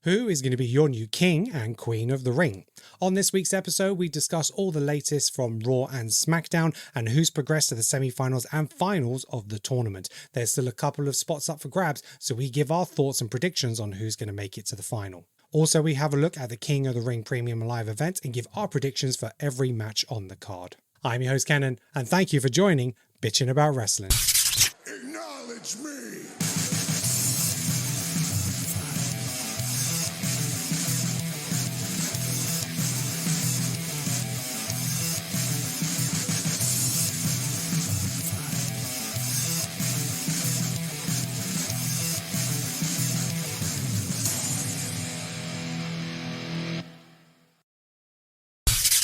Who is going to be your new king and queen of the ring? On this week's episode, we discuss all the latest from Raw and SmackDown and who's progressed to the semi-finals and finals of the tournament. There's still a couple of spots up for grabs, so we give our thoughts and predictions on who's going to make it to the final. Also, we have a look at the King of the Ring Premium Live event and give our predictions for every match on the card. I'm your host, Kenan, and thank you for joining Bitchin' About Wrestling. Acknowledge me!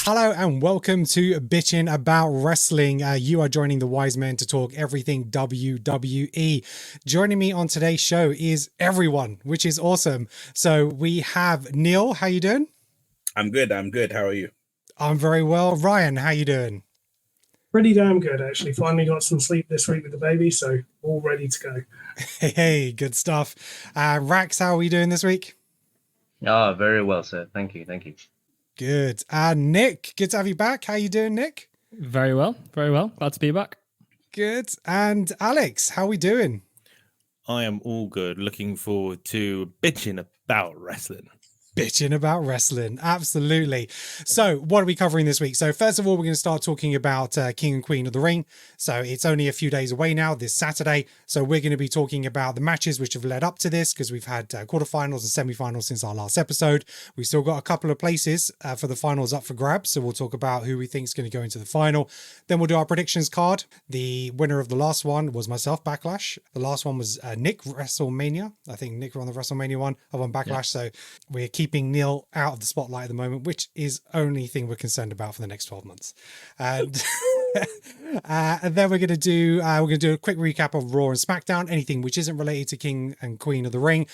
Hello and welcome to Bitchin' About Wrestling. You are joining the Wisemen to talk everything WWE. Joining me on today's show is everyone, which is awesome. So we have Neil. How you doing? I'm good. How are you? I'm very well. Ryan, how you doing? Pretty damn good, actually. Finally got some sleep this week with the baby, so all ready to go. Hey, good stuff. Rax, how are we doing this week? Oh, very well, sir. Thank you. Good. Nick, good to have you back. How you doing, Nick? Very well. Glad to be back. Good. And Alex, how we doing? I am all good. Looking forward to bitching about wrestling. Bitching about wrestling. Absolutely. So what are we covering this week? So first of all, we're going to start talking about King and Queen of the Ring. So it's only a few days away now, this Saturday. So we're going to be talking about the matches which have led up to this because we've had quarterfinals and semi-finals since our last episode. We've still got a couple of places for the finals up for grabs. So we'll talk about who we think is going to go into the final. Then we'll do our predictions card. The winner of the last one was myself, Backlash. The last one was Nick, WrestleMania. I think Nick won the WrestleMania one. I won Backlash. Yeah. So we're keeping Neil out of the spotlight at the moment, which is only thing we're concerned about for the next 12 months. And and then we're going to do a quick recap of Raw and SmackDown, anything which isn't related to King and Queen of the Ring.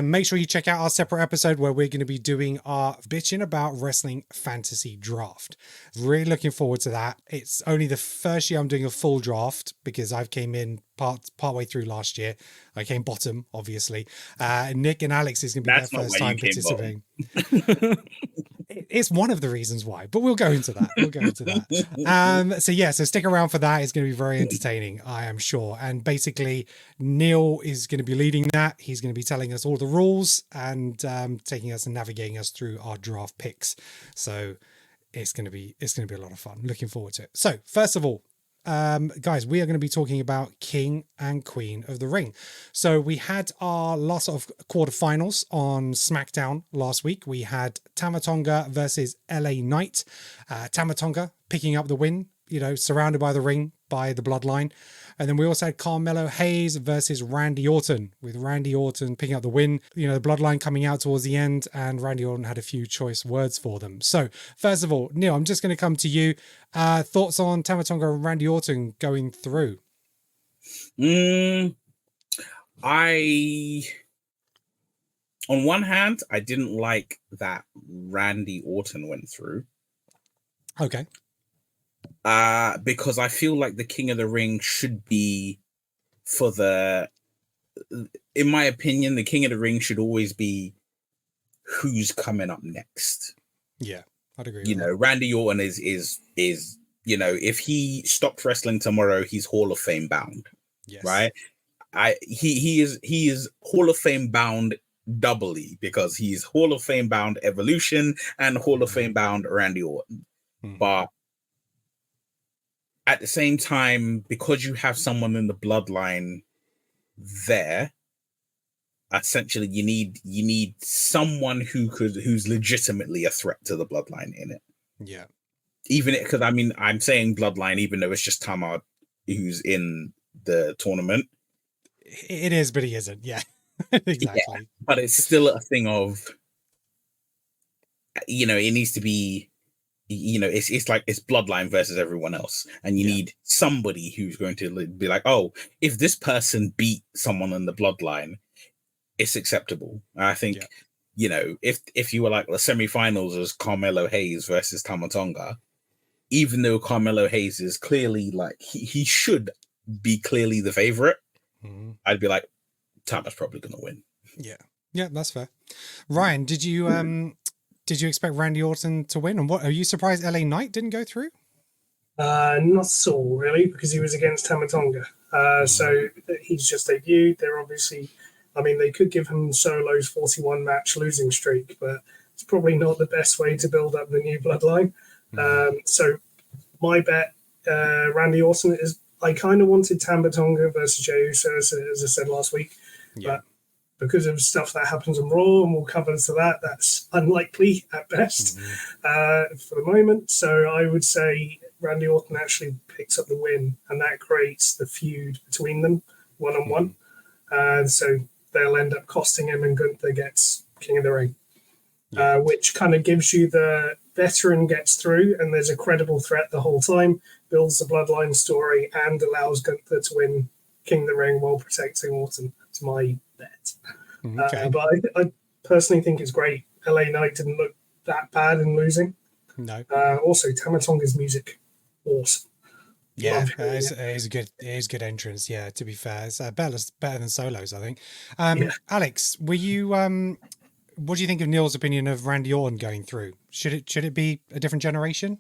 Make sure you check out our separate episode where we're going to be doing our Bitchin' About Wrestling Fantasy Draft. Really looking forward to that. It's only the first year I'm doing a full draft because I've came in partway through last year. I came bottom, obviously. Nick and Alex is going to be their first time participating. It's one of the reasons why, but we'll go into that. So stick around for that. It's going to be very entertaining, I am sure. And basically, Neil is going to be leading that. He's going to be telling us all the rules and taking us and navigating us through our draft picks. So it's going to be a lot of fun. Looking forward to it. So first of all, guys, we are going to be talking about King and Queen of the Ring. So we had our last sort of quarterfinals on SmackDown last week. We had Tonga versus LA Knight. Tonga picking up the win, surrounded by the ring by the bloodline. And then we also had Carmelo Hayes versus Randy Orton, with Randy Orton picking up the win. The bloodline coming out towards the end, and Randy Orton had a few choice words for them. So, first of all, Neil, I'm just going to come to you. Thoughts on Tonga and Randy Orton going through? On one hand, I didn't like that Randy Orton went through. Okay. Because I feel like the King of the Ring should be in my opinion, the King of the Ring should always be who's coming up next. Yeah, I'd agree. Randy Orton is if he stopped wrestling tomorrow, he's Hall of Fame bound. Yes. Right? He is Hall of Fame bound doubly because he's Hall of Fame bound Evolution and Hall of Fame bound Randy Orton. But at the same time, because you have someone in the bloodline there, essentially you need someone who's legitimately a threat to the bloodline in it. Yeah. Even because I'm saying bloodline, even though it's just Tama who's in the tournament. It is, but he isn't. Yeah. Exactly. Yeah, but it's still a thing of, it needs to be. It's like it's bloodline versus everyone else, and you need somebody who's going to be like, oh, if this person beat someone in the bloodline, it's acceptable. And I think, if you were like the semi-finals as Carmelo Hayes versus Tonga, even though Carmelo Hayes is clearly like he should be clearly the favorite, I'd be like, Tama's probably gonna win. Yeah. Yeah, that's fair. Ryan, did you expect Randy Orton to win? And what are you surprised LA Knight didn't go through? Not at all, really, because he was against Tama Tonga. So he's just debuted. They're obviously, I mean, they could give him Solo's 41 match losing streak, but it's probably not the best way to build up the new bloodline. So my bet, Randy Orton is. I kind of wanted Tama Tonga versus Jey Uso, as I said last week, but because of stuff that happens on Raw, and we'll cover to that, that's unlikely at best for the moment. So I would say Randy Orton actually picks up the win, and that creates the feud between them one-on-one. So they'll end up costing him, and Gunther gets King of the Ring, which kind of gives you the veteran gets through, and there's a credible threat the whole time, builds the bloodline story, and allows Gunther to win King of the Ring while protecting Orton. It's my bet. Okay. But I personally think it's great. LA Knight didn't look that bad in losing. No. Also, Tama Tonga's music, awesome. Yeah, Love it it. is a good entrance. Yeah, to be fair, it's better than Solos, I think. Alex, were you what do you think of Neil's opinion of Randy Orton going through? Should it be a different generation?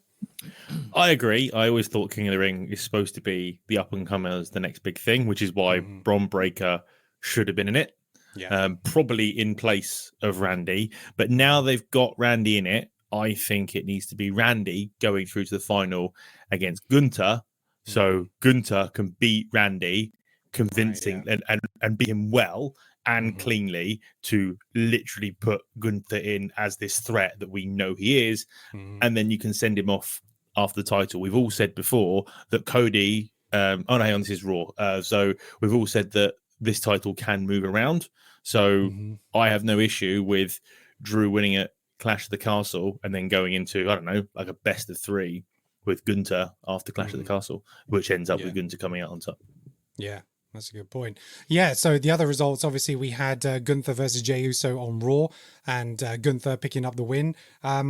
I agree. I always thought King of the Ring is supposed to be the up and comers, the next big thing, which is why Bron Breakker should have been in it. Yeah. Probably in place of Randy. But now they've got Randy in it, I think it needs to be Randy going through to the final against Gunther. So Gunther can beat Randy convincing and beat him well and cleanly to literally put Gunther in as this threat that we know he is. And then you can send him off after the title. We've all said before that Cody, this is Raw. So we've all said that this title can move around. So I have no issue with Drew winning at Clash of the Castle and then going into, I don't know, like a best of 3 with Gunther after Clash of the Castle, which ends up with Gunther coming out on top. Yeah, that's a good point. Yeah, so the other results, obviously, we had Gunther versus Jey Uso on Raw, and Gunther picking up the win. I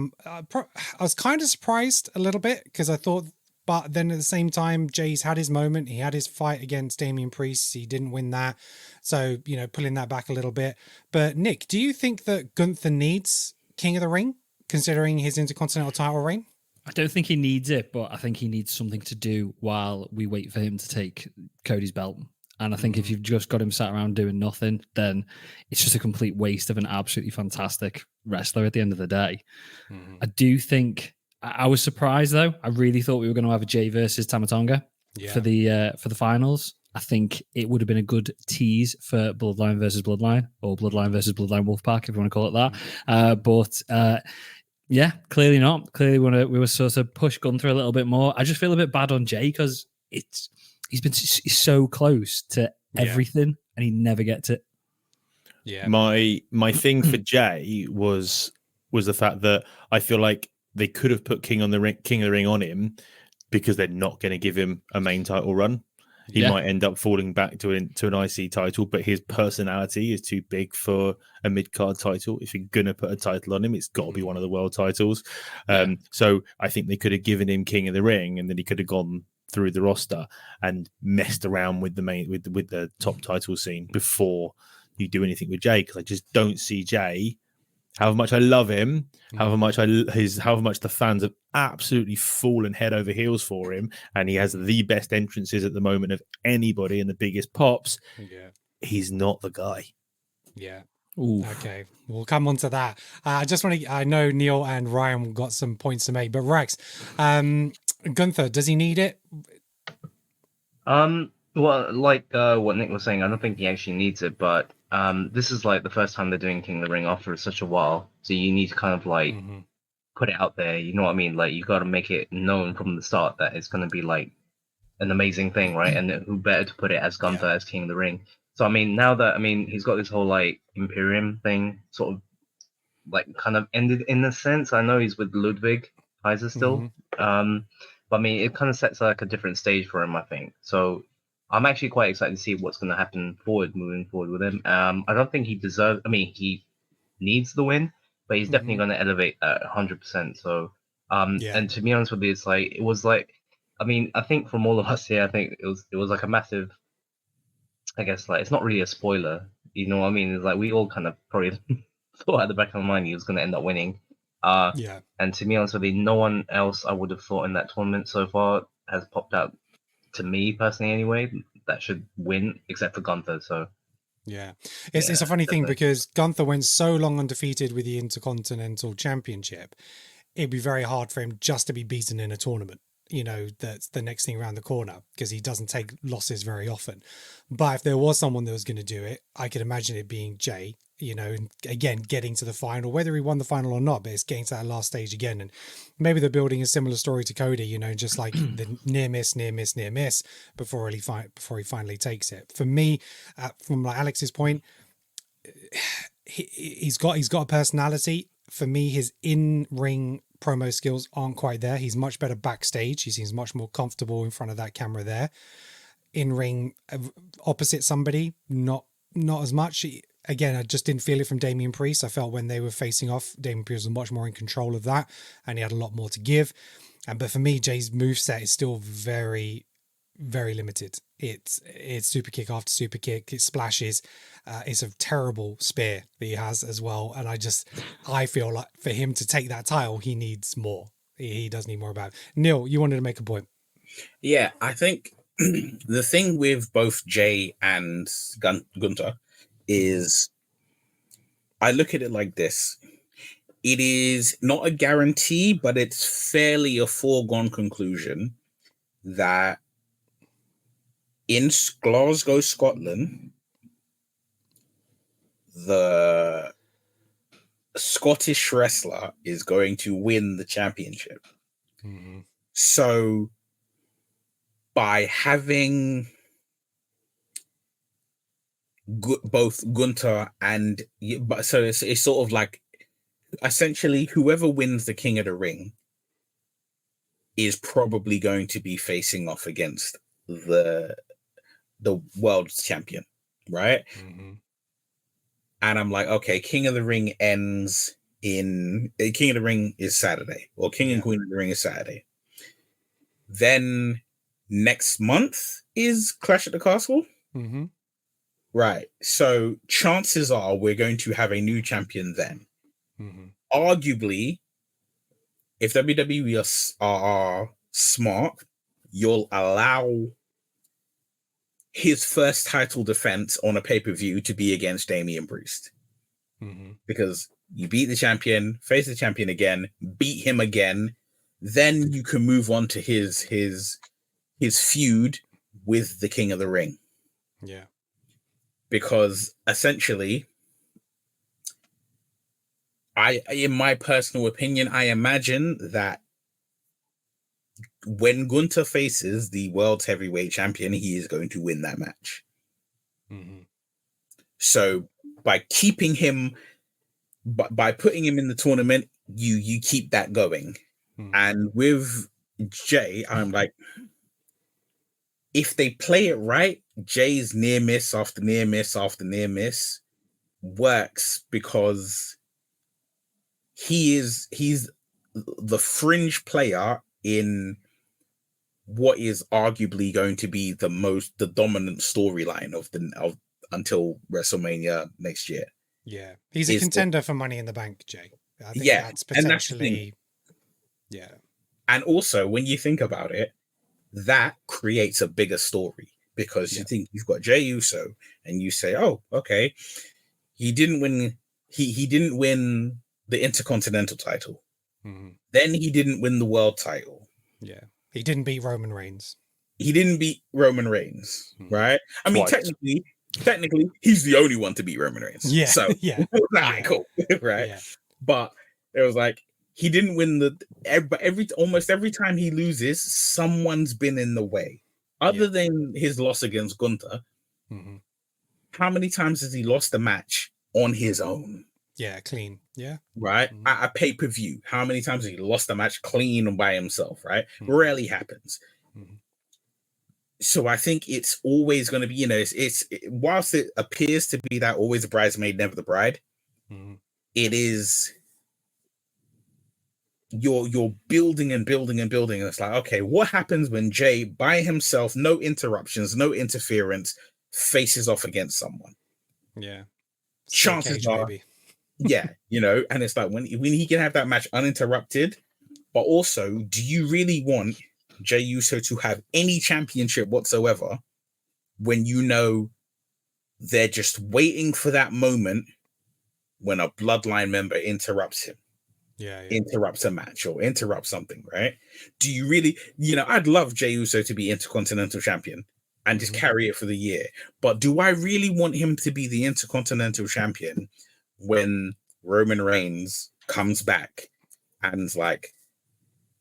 was kind of surprised a little bit because I thought, but then at the same time, Jay's had his moment. He had his fight against Damian Priest. He didn't win that. So, pulling that back a little bit. But Nick, do you think that Gunther needs King of the Ring, considering his Intercontinental title reign? I don't think he needs it, but I think he needs something to do while we wait for him to take Cody's belt. And I think if you've just got him sat around doing nothing, then it's just a complete waste of an absolutely fantastic wrestler at the end of the day. I do think, I was surprised though. I really thought we were going to have a Jey versus Tama Tonga for the finals. I think it would have been a good tease for Bloodline versus Bloodline, or Bloodline versus Bloodline Wolfpack, if you want to call it that. But yeah, clearly not. Clearly we were sort of push Gunther a little bit more. I just feel a bit bad on Jey because he's so close to everything and he never gets it. Yeah. My thing for Jey was the fact that I feel like they could have put King of the Ring on him because they're not going to give him a main title run. He might end up falling back to an IC title, but his personality is too big for a mid-card title. If you're going to put a title on him, it's got to be one of the world titles. So I think they could have given him King of the Ring, and then he could have gone through the roster and messed around with with the top title scene before you do anything with Jey, because I just don't see Jey. However much I love him, however much the fans have absolutely fallen head over heels for him, and he has the best entrances at the moment of anybody and the biggest pops. Yeah, he's not the guy. Yeah. Ooh. Okay, we'll come on to that. I know Neil and Ryan got some points to make, but Rex, Gunther, does he need it? Well, like what Nick was saying, I don't think he actually needs it, but this is like the first time they're doing King of the Ring after such a while, so you need to kind of like put it out there. You know what I mean? Like you got to make it known from the start that it's going to be like an amazing thing, right? And who better to put it as Gunther as King of the Ring? So I mean, now that he's got this whole like Imperium thing, sort of like kind of ended in a sense. I know he's with Ludwig Kaiser still, but I mean, it kind of sets like a different stage for him, I think. So I'm actually quite excited to see what's going to happen moving forward with him. I don't think he deserves. I mean, he needs the win, but he's definitely going to elevate at 100%. So, and to be honest with you, it was like, I mean, I think from all of us here, I think it was like a massive. I guess like it's not really a spoiler, You know what I mean? It's like we all kind of probably thought at the back of our mind he was going to end up winning. Yeah. And to be honest with you, no one else I would have thought in that tournament so far has popped out to me personally anyway that should win, except for Gunther. So yeah, it's a funny thing because Gunther went so long undefeated with the Intercontinental Championship. It'd be very hard for him just to be beaten in a tournament. You know, that's the next thing around the corner because he doesn't take losses very often. But if there was someone that was going to do it, I could imagine it being Jay, you know, and again, getting to the final, whether he won the final or not, but it's getting to that last stage again. And maybe they're building a similar story to Cody, you know, just like the near miss before he finally takes it. For me, from like Alex's point, he's got a personality. For me, his in-ring promo skills aren't quite there. He's much better backstage. He seems much more comfortable in front of that camera there. In-ring, opposite somebody, not as much. Again, I just didn't feel it from Damian Priest. I felt when they were facing off, Damian Priest was much more in control of that, and he had a lot more to give. But for me, Jay's moveset is still very, very limited. It's super kick after super kick. It splashes. It's a terrible spear that he has as well. And I feel like for him to take that title, he needs more. He does need more about it. Neil, you wanted to make a point. Yeah, I think the thing with both Jay and Gunther is I look at it like this. It is not a guarantee, but it's fairly a foregone conclusion that in Glasgow, Scotland, the Scottish wrestler is going to win the championship. Mm-hmm. So by having both Gunther and so it's sort of like essentially whoever wins the King of the Ring is probably going to be facing off against the world champion, right? Mm-hmm. And I'm like, okay, King of the Ring ends in King of the Ring is Saturday, or King and Queen of the Ring is Saturday. Then next month is Clash at the Castle. Mm-hmm. Right. So chances are we're going to have a new champion then. Mm-hmm. Arguably, if WWE are smart, you'll allow his first title defense on a pay-per-view to be against Damian Priest. Mm-hmm. Because you beat the champion, face the champion again, beat him again, then you can move on to his feud with the King of the Ring. Yeah. Because essentially, in my personal opinion, I imagine that when Gunther faces the world's heavyweight champion, he is going to win that match. Mm-hmm. So by keeping him, by putting him in the tournament, you keep that going. Mm-hmm. And with Jay, I'm like, if they play it right, Jay's near miss after near miss after near miss works because he's the fringe player in what is arguably going to be the dominant storyline of until WrestleMania next year. Yeah, he's a contender for Money in the Bank, Jay. I think that's potentially. Yeah, and also when you think about it, that creates a bigger story because you think you've got Jey Uso, and you say, "Oh, okay, he didn't win. He didn't win the Intercontinental title. Mm-hmm. Then he didn't win the world title. Yeah." He didn't beat Roman Reigns. Right? I mean, technically, he's the only one to beat Roman Reigns. Yeah. So, cool. Right? Yeah. But it was like, he didn't win almost every time he loses, someone's been in the way. Other than his loss against Gunther, mm-hmm. How many times has he lost a match on his own? Yeah, clean. Yeah. Right? Mm-hmm. At a pay-per-view. How many times has he lost a match clean by himself, right? Mm-hmm. Rarely happens. Mm-hmm. So I think it's always going to be, whilst it appears to be that always the bridesmaid, never the bride, mm-hmm. It is you're building and building and building. And it's like, okay, what happens when Jay by himself, no interruptions, no interference, faces off against someone? Yeah. Chances Cage, are, baby. yeah, and it's like when he can have that match uninterrupted, but also, do you really want Jey Uso to have any championship whatsoever when they're just waiting for that moment when a bloodline member interrupts him? Interrupts a match or interrupts something, right? Do you really, I'd love Jey Uso to be Intercontinental Champion and just carry it for the year. But do I really want him to be the Intercontinental Champion when Roman Reigns comes back and's like,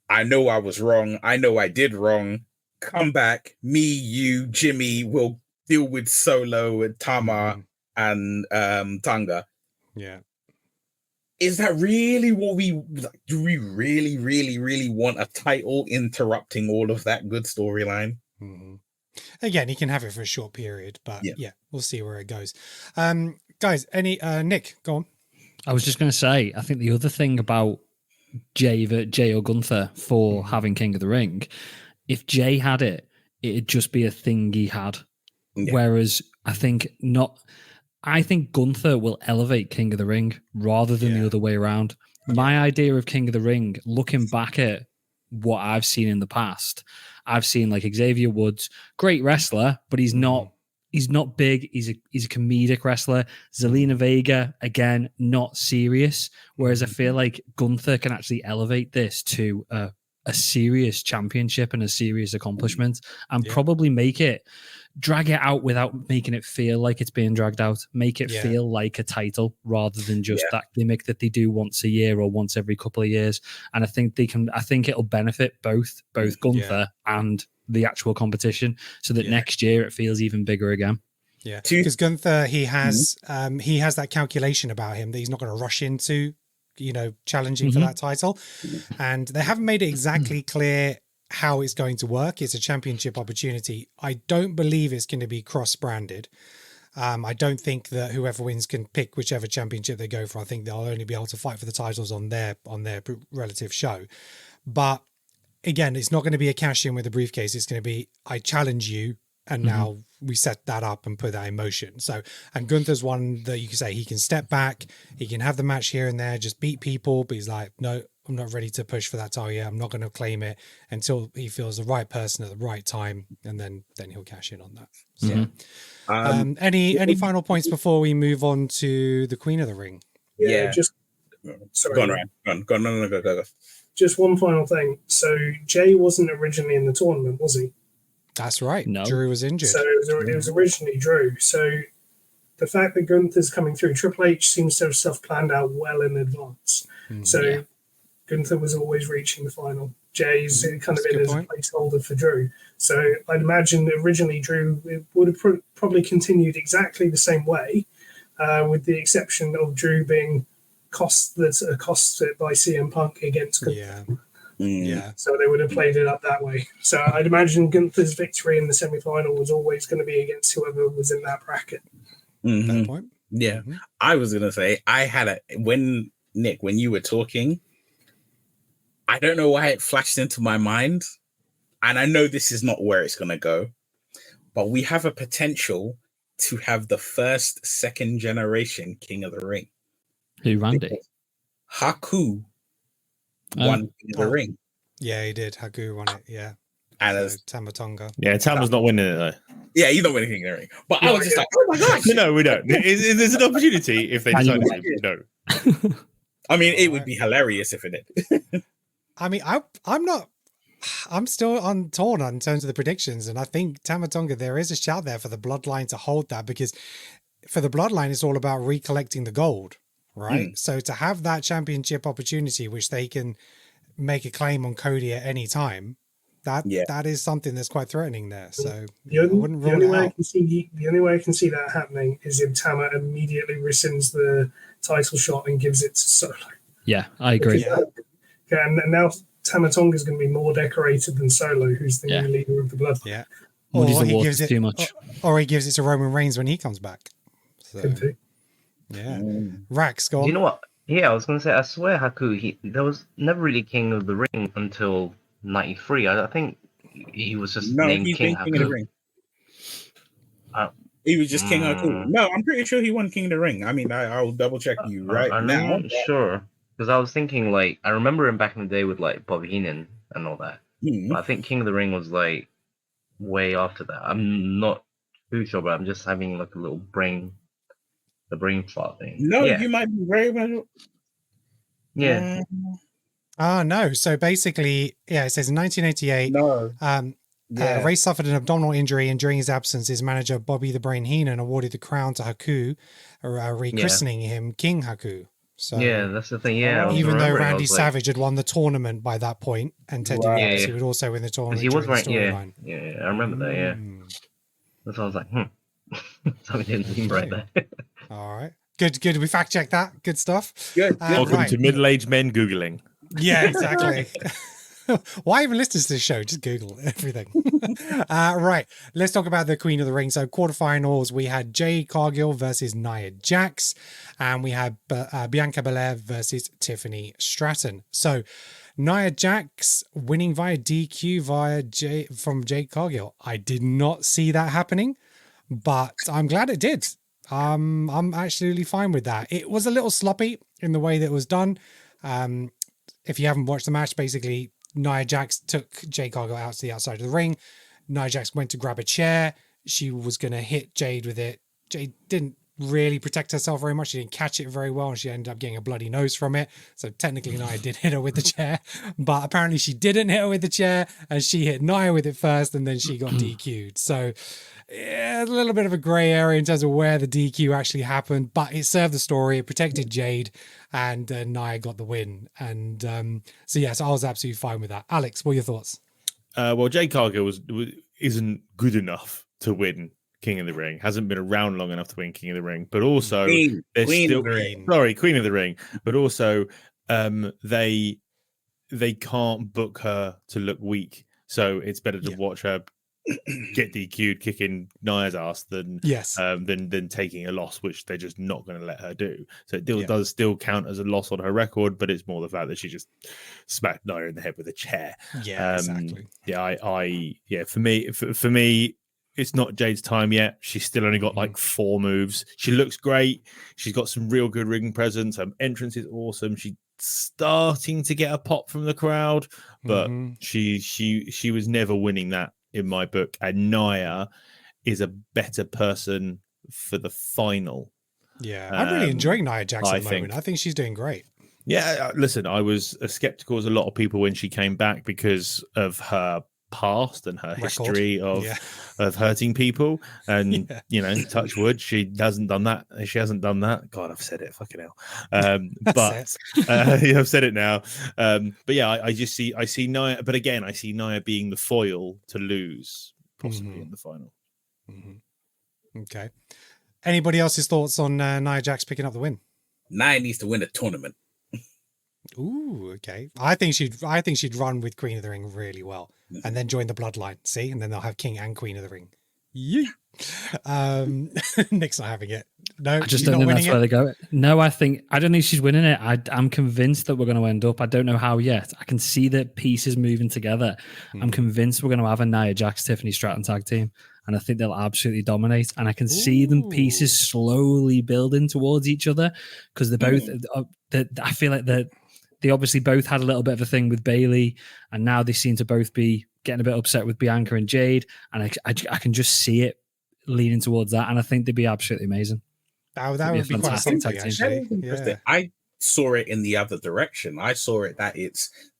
I know I was wrong. I know I did wrong. Come back. Me, you, Jimmy will deal with Solo and Tama and Tonga. Yeah. Is that really what do we really, really, really want a title interrupting all of that good storyline? Again, he can have it for a short period, but yeah, we'll see where it goes. Guys, Nick, go on. I was just going to say, I think the other thing about Jey or Gunther for having King of the Ring, if Jey had it, it'd just be a thing he had. Yeah. Whereas I think Gunther will elevate King of the Ring rather than the other way around. My idea of King of the Ring, looking back at what I've seen in the past, I've seen like Xavier Woods, great wrestler, but he's not big. He's a comedic wrestler. Zelina Vega, again, not serious. Whereas I feel like Gunther can actually elevate this to a serious championship and a serious accomplishment, and probably drag it out without making it feel like it's being dragged out. Make it feel like a title rather than just that gimmick that they do once a year or once every couple of years. And I think it'll benefit both Gunther and the actual competition, so that next year it feels even bigger again. Yeah, because Gunther, he has that calculation about him that he's not going to rush into, challenging for that title, and they haven't made it exactly clear how it's going to work. It's a championship opportunity. I don't believe it's going to be cross-branded. I don't think that whoever wins can pick whichever championship they go for. I think they'll only be able to fight for the titles on their relative show. But again, it's not going to be a cash in with a briefcase. It's going to be, I challenge you, and now we set that up and put that in motion. So, and Gunther's one that you can say he can step back, he can have the match here and there, just beat people, but he's like, no, I'm not ready to push for that title yet. I'm not going to claim it until he feels the right person at the right time, and then he'll cash in on that. So, any final points before we move on to the Queen of the Ring? Sorry. Go on. Go. Just one final thing. So Jey wasn't originally in the tournament, was he? That's right. No. Drew was injured. So it was originally Drew. So the fact that Gunther's coming through, Triple H seems to have stuff planned out well in advance. Gunther was always reaching the final. Jey's kind of in as a placeholder for Drew. So I'd imagine originally Drew would have probably continued exactly the same way, with the exception of Drew being costed by CM Punk against Gunther. So they would have played it up that way. So I'd imagine Gunther's victory in the semi-final was always going to be against whoever was in that bracket. That point. Yeah. I was going to say, when you were talking, I don't know why it flashed into my mind, and I know this is not where it's going to go, but we have a potential to have the first second generation King of the Ring. Who, Randy? Haku won King of the Ring. Yeah, he did. Haku won it, yeah. And so, Tama Tonga. Yeah, Tama's not winning it, though. Yeah, he's not winning King of the Ring. But I was just like, oh my gosh. No, we don't. There's an opportunity if they decide to. No. I mean, it would be hilarious if it did. I mean, I'm still torn in terms of the predictions, and I think Tama Tonga, there is a shout there for the Bloodline to hold that, because for the Bloodline, it's all about recollecting the gold, right? So to have that championship opportunity, which they can make a claim on Cody at any time, that is something that's quite threatening there. So the only way I can see that happening is if Tama immediately rescinds the title shot and gives it to Solo. Yeah, I agree. And now Tama Tonga is going to be more decorated than Solo, who's the new leader of the Bloodline. Yeah. Or he gives it too much. Or he gives it to Roman Reigns when he comes back. So, could be. Yeah. Rax, go on. You know what? Yeah, I was going to say, I swear Haku, there was never really King of the Ring until 93. I think he was just named King Haku. King of the Ring. He was just King Haku. No, I'm pretty sure he won King of the Ring. I mean, I'll double check you I'm now. not sure because I was thinking like I remember him back in the day with like Bobby Heenan and all that. But I think King of the Ring was like way after that. I'm not too sure, but I'm just having like a little brain fart thing. No, you might be very well. Yeah. No. So basically, it says in 1988, Ray suffered an abdominal injury, and during his absence, his manager Bobby the Brain Heenan awarded the crown to Haku, rechristening him King Haku. So that's the thing. Yeah, even though Randy Savage had won the tournament by that point, and Ted DiBiase would also win the tournament. He was right. Yeah, I remember that. Yeah, that's why I was like, something didn't seem right there. All right, good. We fact checked that. Good stuff. Good. Welcome to middle-aged men Googling. Yeah, exactly. Why even listen to this show? Just Google everything. Right. Let's talk about the Queen of the Ring. So quarterfinals, we had Jade Cargill versus Nia Jax, and we had Bianca Belair versus Tiffany Stratton. So Nia Jax winning via DQ from Jade Cargill. I did not see that happening, but I'm glad it did. I'm absolutely fine with that. It was a little sloppy in the way that it was done. If you haven't watched the match, basically Nia Jax took Jade Cargill out to the outside of the ring. Nia Jax went to grab a chair. She was going to hit Jade with it. Jade didn't really protect herself very much. She didn't catch it very well, and she ended up getting a bloody nose from it. So technically Nia did hit her with the chair, but apparently she didn't hit her with the chair, and she hit Nia with it first, and then she got DQ'd. So a little bit of a gray area in terms of where the DQ actually happened, but it served the story. It protected Jade, and Nia got the win. And so I was absolutely fine with that. Alex, what are your thoughts? Well, Jade Cargill isn't good enough to win King of the Ring. Hasn't been around long enough to win King of the Ring. But also, Queen of the Ring. But also, they can't book her to look weak. So it's better to watch her get DQ'd kicking Nia's ass than taking a loss, which they're just not going to let her do. So it does still count as a loss on her record, but it's more the fact that she just smacked Nia in the head with a chair. Yeah, exactly. For me, it's not Jade's time yet. She's still only got like 4 moves. She looks great. She's got some real good ring presence. Her entrance is awesome. She's starting to get a pop from the crowd, but she was never winning that in my book. And Nia is a better person for the final. Yeah, I'm really enjoying Nia Jax at the moment. I think she's doing great. Yeah, listen, I was as skeptical as a lot of people when she came back because of her past and her history of hurting people, and touch wood, she hasn't done that. God, I've said it, fucking hell. But I've said it now. But yeah, I see Nia, but again, I see Nia being the foil to lose possibly in the final. Okay, anybody else's thoughts on Nia Jax picking up the win? Nia needs to win a tournament. Ooh, okay. I think she'd run with Queen of the Ring really well, and then join the Bloodline. See, and then they'll have King and Queen of the Ring. Yeah. Nick's not having it. No, I just don't think that's where they go. No, I don't think she's winning it. I'm convinced that we're going to end up. I don't know how yet. I can see the pieces moving together. I'm convinced we're going to have a Nia Jax Tiffany Stratton tag team, and I think they'll absolutely dominate. And I can see them pieces slowly building towards each other because they're both. I feel like they obviously both had a little bit of a thing with Bayley, and now they seem to both be getting a bit upset with Bianca and Jade, and I can just see it leaning towards that, and I think they'd be absolutely amazing. That would be quite something, actually. Yeah. I saw it in the other direction. I saw it that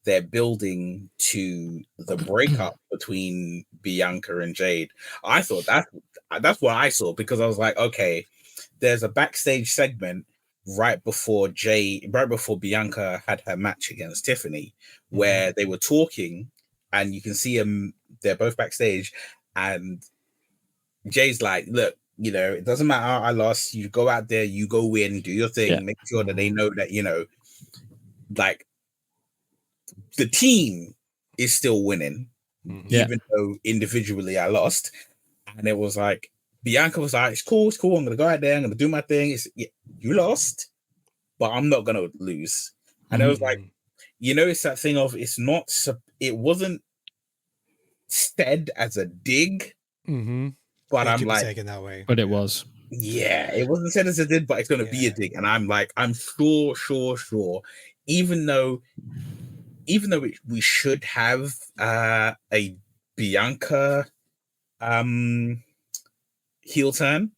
they're building to the breakup between Bianca and Jade. I thought that's what I saw, because I was like, okay, there's a backstage segment right before Bianca had her match against Tiffany, where they were talking, and you can see them, they're both backstage, and Jay's like, look, it doesn't matter, I lost, you go out there, you go win, do your thing, make sure that they know that, like, the team is still winning, even though individually I lost. And it was like, Bianca was like, it's cool, I'm gonna go out there, I'm gonna do my thing. You lost, but I'm not gonna lose. And it was like, it's that thing of, it wasn't said as a dig, But It I'm could be like, taken that way. But it was. yeah, it wasn't said as it did, but it's going to be a dig. And I'm like, I'm sure. Even though we should have a Bianca heel turn,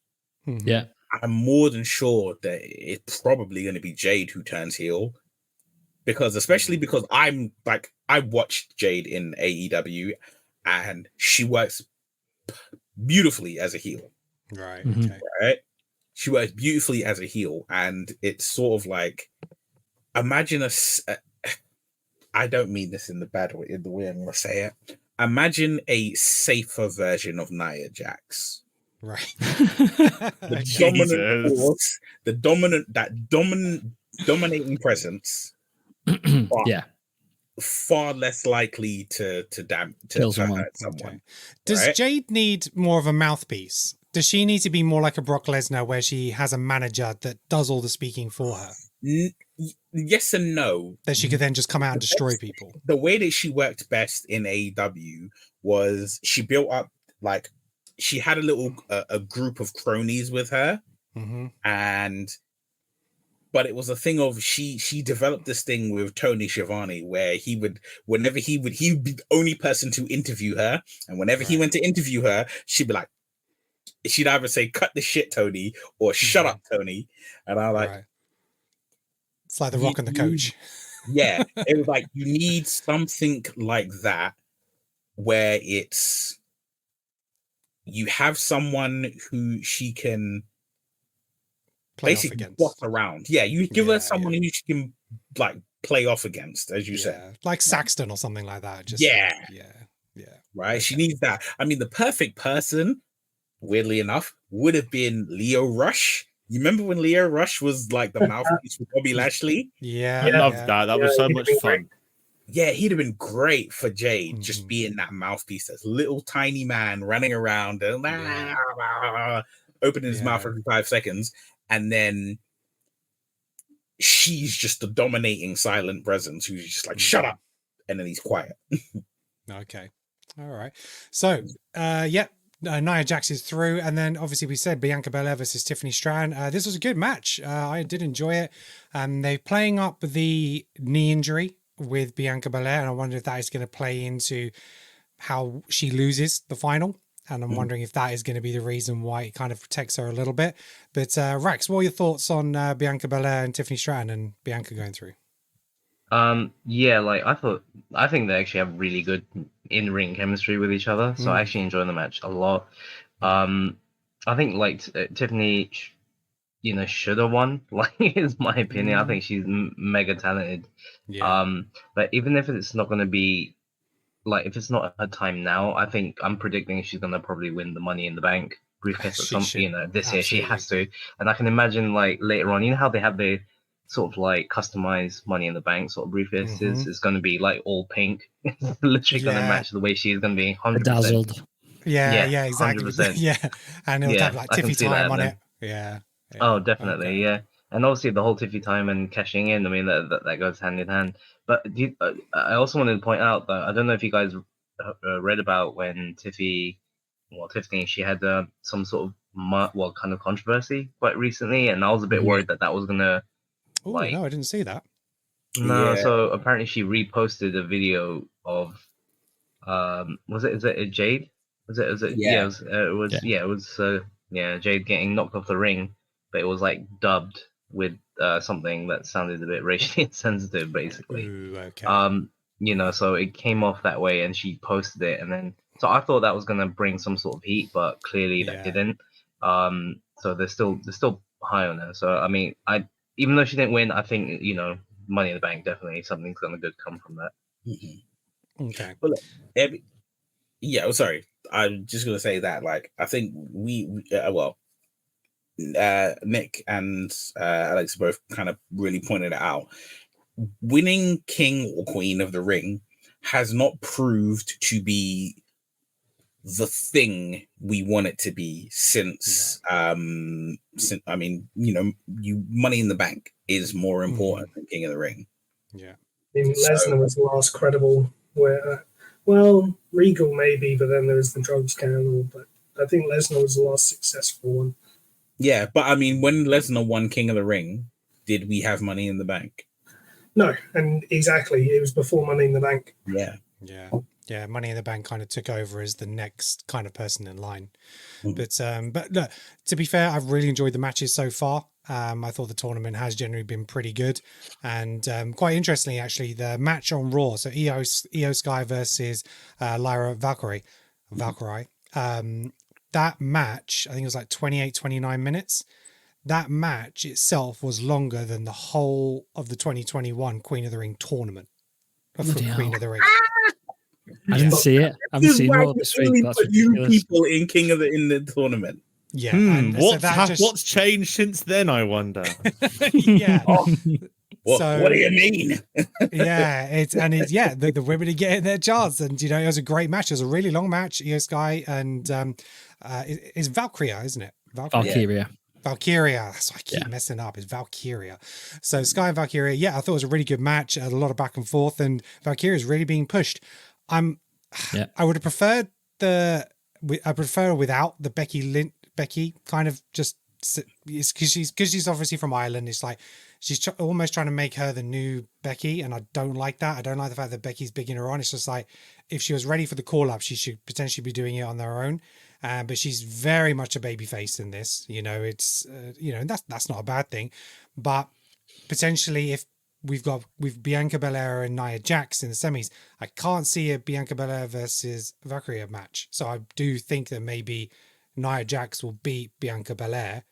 Yeah. I'm more than sure that it's probably going to be Jade who turns heel, because I'm like, I watched Jade in AEW and she works beautifully as a heel. Right. Mhm. Okay. Right? She works beautifully as a heel, and it's sort of like, imagine I don't mean this in the bad way, in the way I'm going to say it. Imagine a safer version of Nia Jax. Right. The dominant Jesus. force, dominating presence, Yeah. far less likely to Kill someone. hurt someone. Okay. Does right? Jade need more of a mouthpiece? Does she need to be more like a Brock Lesnar, where she has a manager that does all the speaking for her? Yes and no. That she could then just come out and destroy people. The way that she worked best in AEW was she built up, like, she had a group of cronies with her, but it was a thing of she developed this thing with Tony Schiavone where he would be the only person to interview her, and whenever he went to interview her, she'd either say "cut the shit, Tony" or "shut up, Tony," and I'm like, it's like the Rock and the Coach. Yeah, it was like, you need something like that where you have someone who she can Play off basically against. boss around. Yeah, you give her someone who she can like play off against, as you said, like Saxton or something like that. Just yeah. Right. Okay. She needs that. I mean, the perfect person, weirdly enough, would have been Leo Rush. You remember when Leo Rush was like the mouthpiece for Bobby Lashley? Yeah, I loved that. That was so much fun. Yeah, he'd have been great for Jade, just being that mouthpiece, this little tiny man running around and opening his mouth every 5 seconds, and then she's just the dominating silent presence who's just like, shut up, and then he's quiet. Okay. All right. So, Nia Jax is through, and then obviously we said Bianca Belair versus Tiffany Stratton. This was a good match. I did enjoy it. They're playing up the knee injury with Bianca Belair, and I wonder if that is going to play into how she loses the final. And I'm wondering if that is going to be the reason why it kind of protects her a little bit. But Rax, what are your thoughts on Bianca Belair and Tiffany Stratton and Bianca going through? Yeah, like I think they actually have really good in-ring chemistry with each other. So I actually enjoy the match a lot. I think like Tiffany, should have won. Like, is my opinion. I think she's mega talented. Yeah. But even if it's not going to be like, if it's not her time now, I think I'm predicting she's going to probably win the Money in the Bank briefcase at this year. She has to. And I can imagine like later on, how they have the sort of like customized Money in the Bank sort of briefcases. It's going to be like all pink. It's literally going to match the way she is going to be 100%. Dazzled. Yeah, exactly. 100%. Yeah, and it'll have like Tiffy time on it. Yeah. Oh, definitely. Yeah, and obviously the whole Tiffy time and cashing in. I mean, that goes hand in hand. But I also wanted to point out that I don't know if you guys read about when Tiffany, she had some sort of kind of controversy quite recently, and I was a bit worried that was gonna. Oh, no, I didn't see that. No, so apparently she reposted a video of, is it Jade? Was it? Yeah, it was Jade getting knocked off the ring, but it was like dubbed with something that sounded a bit racially insensitive, basically. Ooh, okay. So it came off that way, and she posted it, and then so I thought that was gonna bring some sort of heat, but clearly that didn't. So they're still high on her. So I mean, even though she didn't win, I think Money in the Bank, definitely something's gonna good come from that. Okay. Well, look, sorry. I'm just gonna say that, like, I think Nick and Alex both kind of really pointed it out. Winning King or Queen of the Ring has not proved to be the thing we want it to be since Money in the Bank is more important than King of the Ring. Yeah. I mean, Lesnar was the last credible where, Regal maybe, but then there was the drug scandal. But I think Lesnar was the last successful one. Yeah, but I mean, when Lesnar won King of the Ring, did we have Money in the Bank? No, and exactly, it was before Money in the Bank. Yeah. Yeah, Money in the Bank kind of took over as the next kind of person in line. Mhm. But look, to be fair, I've really enjoyed the matches so far. I thought the tournament has generally been pretty good, and quite interestingly, actually, the match on Raw. So Io Sky versus Lyra Valkyrie. That match, I think it was like 29 minutes. That match itself was longer than the whole of the 2021 Queen of the Ring tournament. Bloody Queen hell. of the Ring. I didn't see it. I haven't This is seen why Raw we this week. only That's put you ridiculous. people in in the tournament. Yeah. And so that just, What's changed since then, I wonder? yeah. What So- do you mean? The women are getting their chance, and you know it was a great match. It was a really long match. Io Sky and it's Valkyria, isn't it? Valkyria. Valkyria. That's why I keep messing up. It's Valkyria. So Sky and Valkyria. Yeah, I thought it was a really good match. A lot of back and forth, and Valkyria is really being pushed. I would have preferred I prefer without the Becky kind of just because she's obviously from Ireland. It's like she's almost trying to make her the new Becky, and I don't like that. I don't like the fact that Becky's bigging her on. It's just like if she was ready for the call up, she should potentially be doing it on their own. But she's very much a baby face in this. You know, it's that's not a bad thing, but potentially if with Bianca Belair and Nia Jax in the semis, I can't see a Bianca Belair versus Valkyria match. So I do think that maybe Nia Jax will beat Bianca Belair,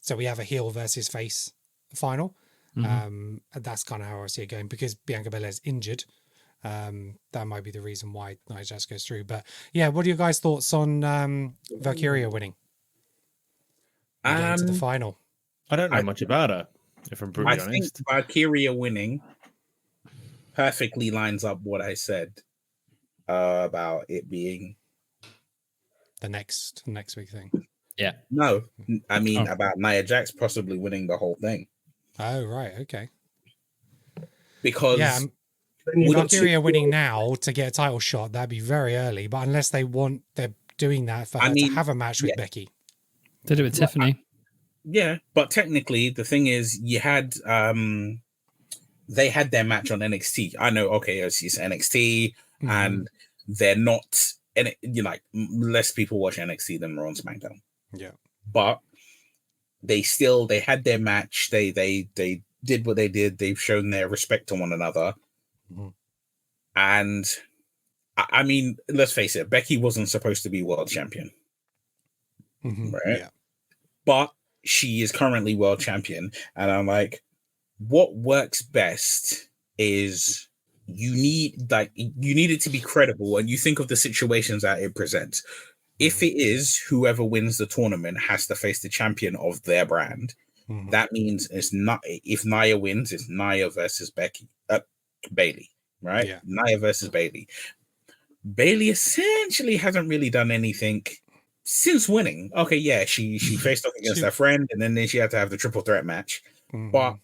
so we have a heel versus face final. And that's kind of how I see it going because Bianca Belair's injured. That might be the reason why Nia Jax goes through. But yeah, what are your guys' thoughts on Valkyria winning? Getting to the final. I don't know much about her, if I'm brutally I think honest. Valkyria winning perfectly lines up what I said about it being The next big thing. Yeah. no. I mean about Nia Jax possibly winning the whole thing Oh right, okay. because Valkyria winning now to get a title shot, that'd be very early. But unless they're doing that for her to have a match with Becky. Did it with Tiffany. yeah, but technically the thing is you had they had their match on NXT. I know, okay, it's NXT and they're not, and less people watch NXT than Raw and SmackDown. Yeah, but they had their match. They did what they did. They've shown their respect to one another. And I mean, let's face it, Becky wasn't supposed to be world champion, right? Yeah. But she is currently world champion, and I'm like, what works best is you need it to be credible, and you think of the situations that it presents. If it is whoever wins the tournament has to face the champion of their brand, that means it's not. If Nia wins, it's Nia versus Bayley, right? Yeah. Nia versus Bayley. Bayley essentially hasn't really done anything since winning. Okay, yeah, she faced off against her friend, and then she had to have the triple threat match. But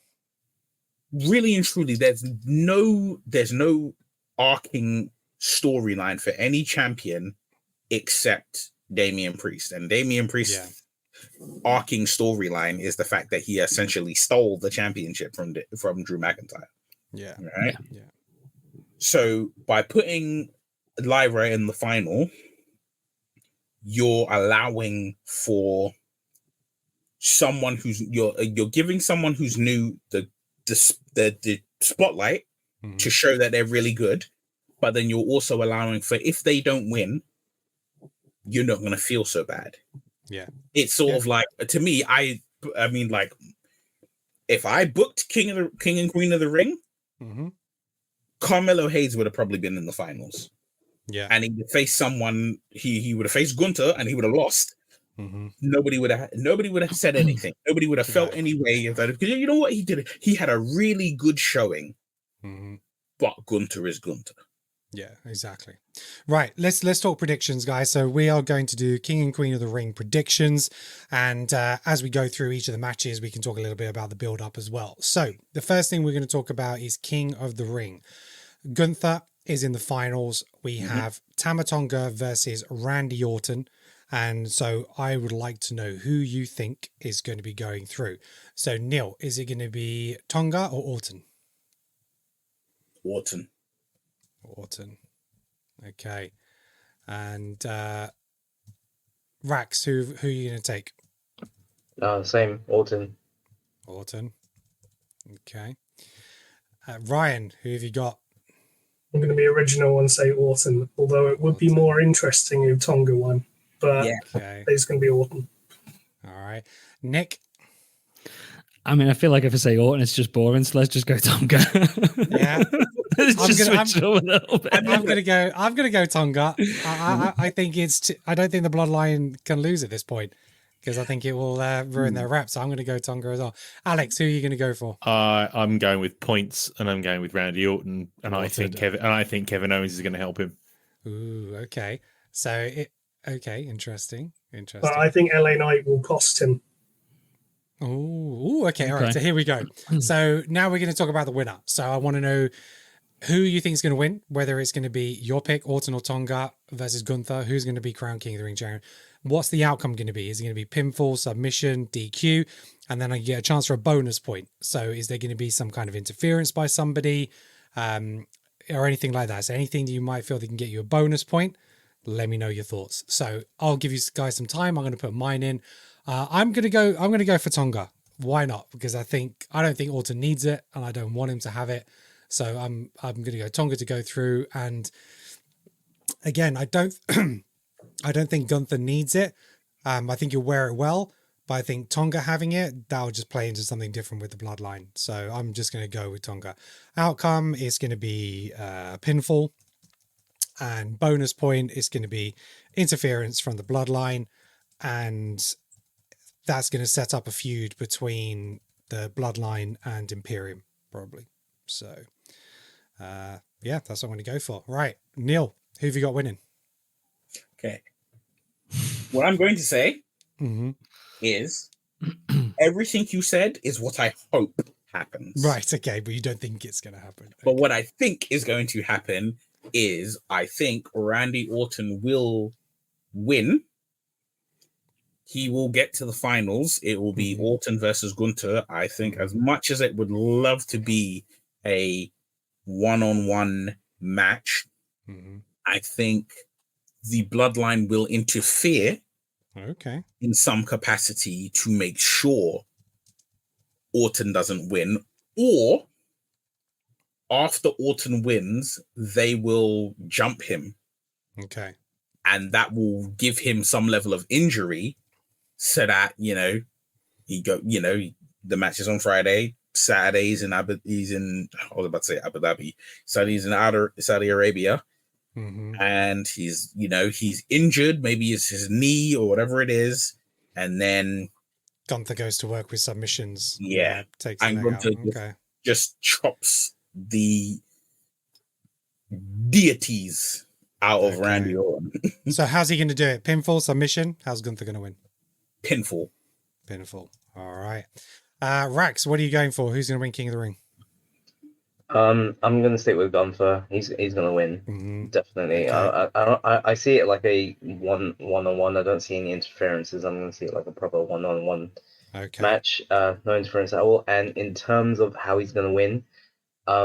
really and truly, there's no arcing storyline for any champion except Damian Priest. And Damian Priest's arcing storyline is the fact that he essentially stole the championship from Drew McIntyre. Yeah. Right? Yeah. So by putting Lyra in the final, you're allowing for someone who's you're giving someone who's new the spotlight to show that they're really good, but then you're also allowing for if they don't win, you're not going to feel so bad. Yeah, it's sort of like, to me, I mean, like, if I booked King and Queen of the Ring, Carmelo Hayes would have probably been in the finals. Yeah, and he would face someone. He would have faced Gunther, and he would have lost. Nobody would have said anything. Nobody would have felt any way of that. Because you know what he did? He had a really good showing. But Gunther is Gunther. Yeah, exactly. Right, let's talk predictions, guys. So we are going to do King and Queen of the Ring predictions, and as we go through each of the matches, we can talk a little bit about the build-up as well. So the first thing we're going to talk about is King of the Ring. Gunther is in the finals. We have Tama Tonga versus Randy Orton. And so I would like to know who you think is going to be going through. So Neil, is it going to be Tonga or Orton? Orton. Orton. Okay. And Rax, who are you going to take? Same, Orton. Orton. Okay. Ryan, who have you got? I'm going to be original and say Orton, although it would be more interesting if Tonga won. But Yeah. Okay. it's going to be Orton. All right. Nick? I mean, I feel like if I say Orton, it's just boring, so let's just go Tonga. Yeah. Let's I'm just gonna- switch it up a little bit. I'm gonna go Tonga. I think I don't think the Bloodline can lose at this point because I think it will ruin their rep. So I'm gonna go Tonga as well. Alex, who are you gonna go for? I'm going with points, and I'm going with Randy Orton, and I Orton. think Kevin Owens is going to help him. Ooh, okay. Okay, interesting. But I think LA Knight will cost him. Ooh, okay. All right. Okay. So here we go. So now we're going to talk about the winner. So I want to know who you think is going to win, whether it's going to be your pick, Orton or Tonga versus Gunther. Who's going to be crowned King of the Ring champion? What's the outcome going to be? Is it going to be pinfall, submission, DQ? And then I get a chance for a bonus point. So is there going to be some kind of interference by somebody or anything like that? So anything that you might feel that can get you a bonus point, let me know your thoughts. So I'll give you guys some time. I'm going to put mine in. I'm going to go for Tonga. Why not? Because I don't think Orton needs it and I don't want him to have it. So I'm going to go Tonga to go through. And again, I don't think Gunther needs it. I think he'll wear it well, but I think Tonga having it, that'll just play into something different with the bloodline. So I'm just going to go with Tonga. Outcome is going to be pinfall, and bonus point is going to be interference from the bloodline, and that's going to set up a feud between the bloodline and Imperium, probably. So, yeah, that's what I'm going to go for. Right, Neil, who have you got winning? Okay. What I'm going to say is everything you said is what I hope happens. Right, okay, but you don't think it's going to happen. But what I think is going to happen is I think Randy Orton will win. He will get to the finals. It will be Orton versus Gunther. I think as much as it would love to be a one-on-one match, I think the bloodline will interfere in some capacity to make sure Orton doesn't win, or after Orton wins, they will jump him. Okay. And that will give him some level of injury so that, the match is on Friday, Saturday's in Abu Dhabi. Saturday's in Saudi Arabia. And he's injured, maybe it's his knee or whatever it is, and then Gunther goes to work with submissions. Yeah, takes and Gunther just chops the deities out of Randy Orton. So how's he going to do it? Pinfall, submission? How's Gunther going to win? Pinfall. All right. Rax, what are you going for? Who's going to win King of the Ring? I'm going to stick with Gunther. He's going to win, definitely. Okay. I see it like a one-on-one. I don't see any interferences. I'm going to see it like a proper one-on-one match. No interference at all. And in terms of how he's going to win, I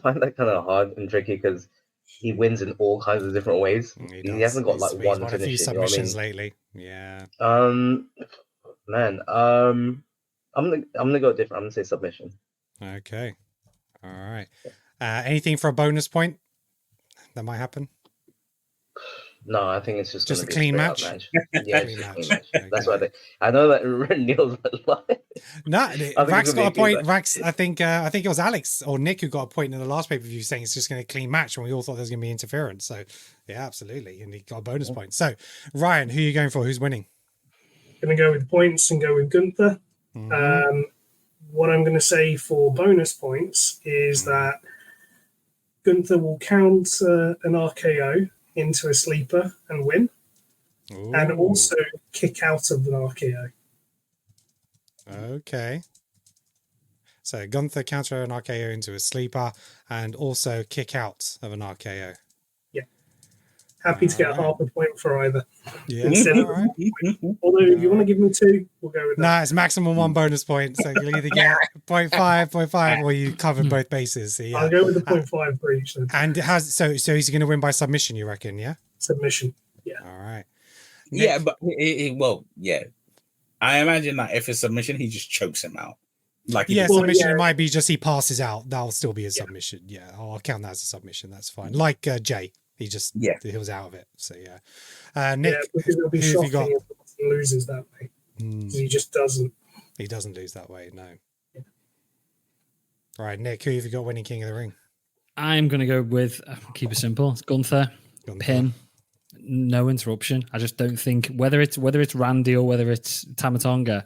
find that kind of hard and tricky because he wins in all kinds of different ways. He hasn't got like one finish. A few submissions lately. Yeah. Man. I'm gonna go different. I'm gonna say submission. Okay. All right. Anything for a bonus point that might happen? No, I think it's just a clean match. Yeah, clean match. That's what I think. I know that Neil's like. No, Rax got a point. Rax, I think it was Alex or Nick who got a point in the last pay-per-view saying it's just going to clean match when we all thought there was going to be interference. So yeah, absolutely, and he got a bonus point. So Ryan, who are you going for? Who's winning? Going to go with points and go with Gunther. What I'm going to say for bonus points is that Gunther will count an RKO into a sleeper and win, and also kick out of an RKO. Okay. So Gunther counter an RKO into a sleeper and also kick out of an RKO. Yeah. Happy to get half a point for either. Yeah. Instead of All right. although if you want to give me 2, we'll go with that. Nah, it's maximum 1 bonus point. So you'll either get 0.5, or you covered both bases. So, yeah. I'll go with the 0.5 for each then. And it has so he's going to win by submission, you reckon? Yeah. Submission. Yeah. All right. Yeah, but well, yeah. I imagine that if it's submission, he just chokes him out. Like submission. It might be just he passes out. That'll still be a submission. Yeah, I'll count that as a submission. That's fine. Like Jay, he was out of it. So yeah. Nick, because it'll be who have you got? shocking if he loses that way. He just doesn't. He doesn't lose that way. No. Yeah. All right, Nick, who have you got winning King of the Ring? I'm going to go with, keep it simple, it's Gunther. Pin. No interruption. I just don't think whether it's Randy or whether it's Tama Tonga,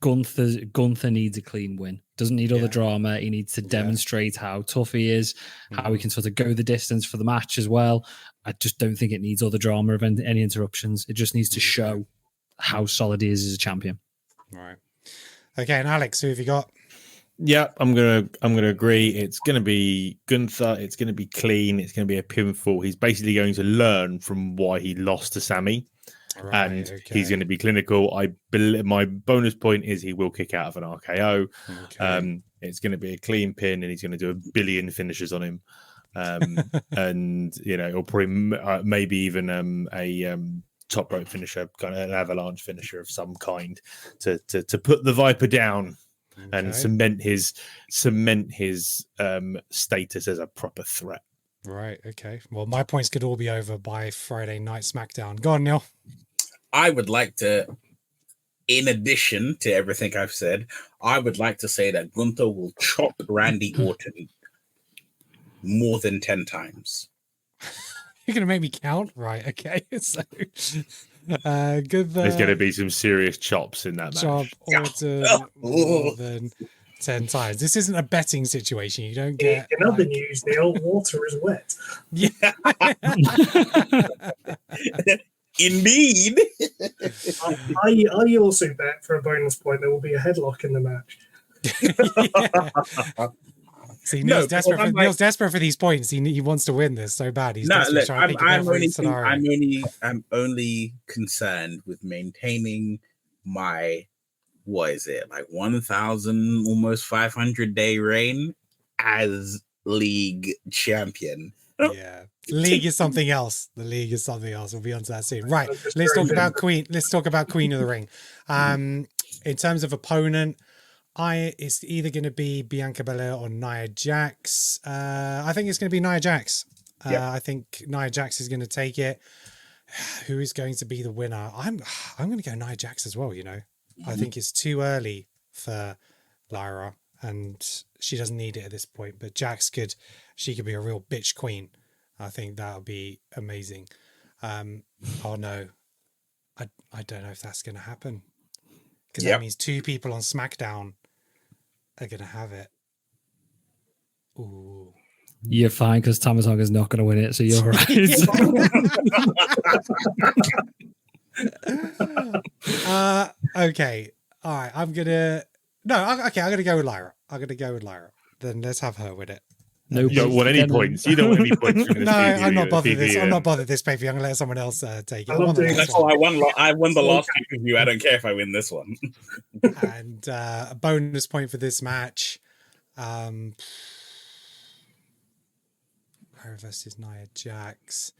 Gunther needs a clean win. Doesn't need all the drama. He needs to demonstrate how tough he is, how he can sort of go the distance for the match as well. I just don't think it needs all the drama of any interruptions. It just needs to show how solid he is as a champion. All right. Okay, and Alex, who have you got? Yeah, I'm gonna agree. It's gonna be Gunther. It's gonna be clean. It's gonna be a pinfall. He's basically going to learn from why he lost to Sami, and he's going to be clinical. My bonus point is he will kick out of an RKO. Okay. It's going to be a clean pin, and he's going to do 1 billion finishes on him, and he'll probably maybe even a top rope finisher, kind of an avalanche finisher of some kind to put the Viper down. Okay. And cement his status as a proper threat. Right. Okay. Well, my points could all be over by Friday night SmackDown. Go on, Neil. I would like to, in addition to everything I've said, I would like to say that Gunther will chop Randy Orton more than 10 times. You're going to make me count? Right. Okay. So, good. There's going to be some serious chops in that chop match. Orton more than 10 times. This isn't a betting situation. You don't get. In other news, the old water is wet. Yeah. Indeed. I also bet for a bonus point there will be a headlock in the match. See, Neil's desperate for these points. He wants to win this so bad. He's desperate trying to think of every scenario. I'm only concerned with maintaining my 1,000, almost 500 day reign as league champion. Yeah. League is something else. The league is something else. We'll be on to that soon. Right. Let's talk about Queen. Let's talk about Queen of the Ring. In terms of opponent, it's either going to be Bianca Belair or Nia Jax. I think it's going to be Nia Jax. I think Nia Jax is going to take it. Who is going to be the winner? I'm going to go Nia Jax as well. I think it's too early for Lyra, and she doesn't need it at this point. But Jax could be a real bitch queen. I think that would be amazing. Oh no, I don't know if that's going to happen, because that means 2 people on SmackDown are going to have it. Ooh. You're fine, because Tama Tonga's not going to win it, so you're right. Okay. All right. I'm going to go with Lyra. Then let's have her with it. No, you don't want any points. You don't want any points from this. No, I'm not bothered this. I'm not bothered this paper. I'm going to let someone else take it. I won the last pay-per-view. I don't care if I win this one. And a bonus point for this match. Lyra versus Nia Jax.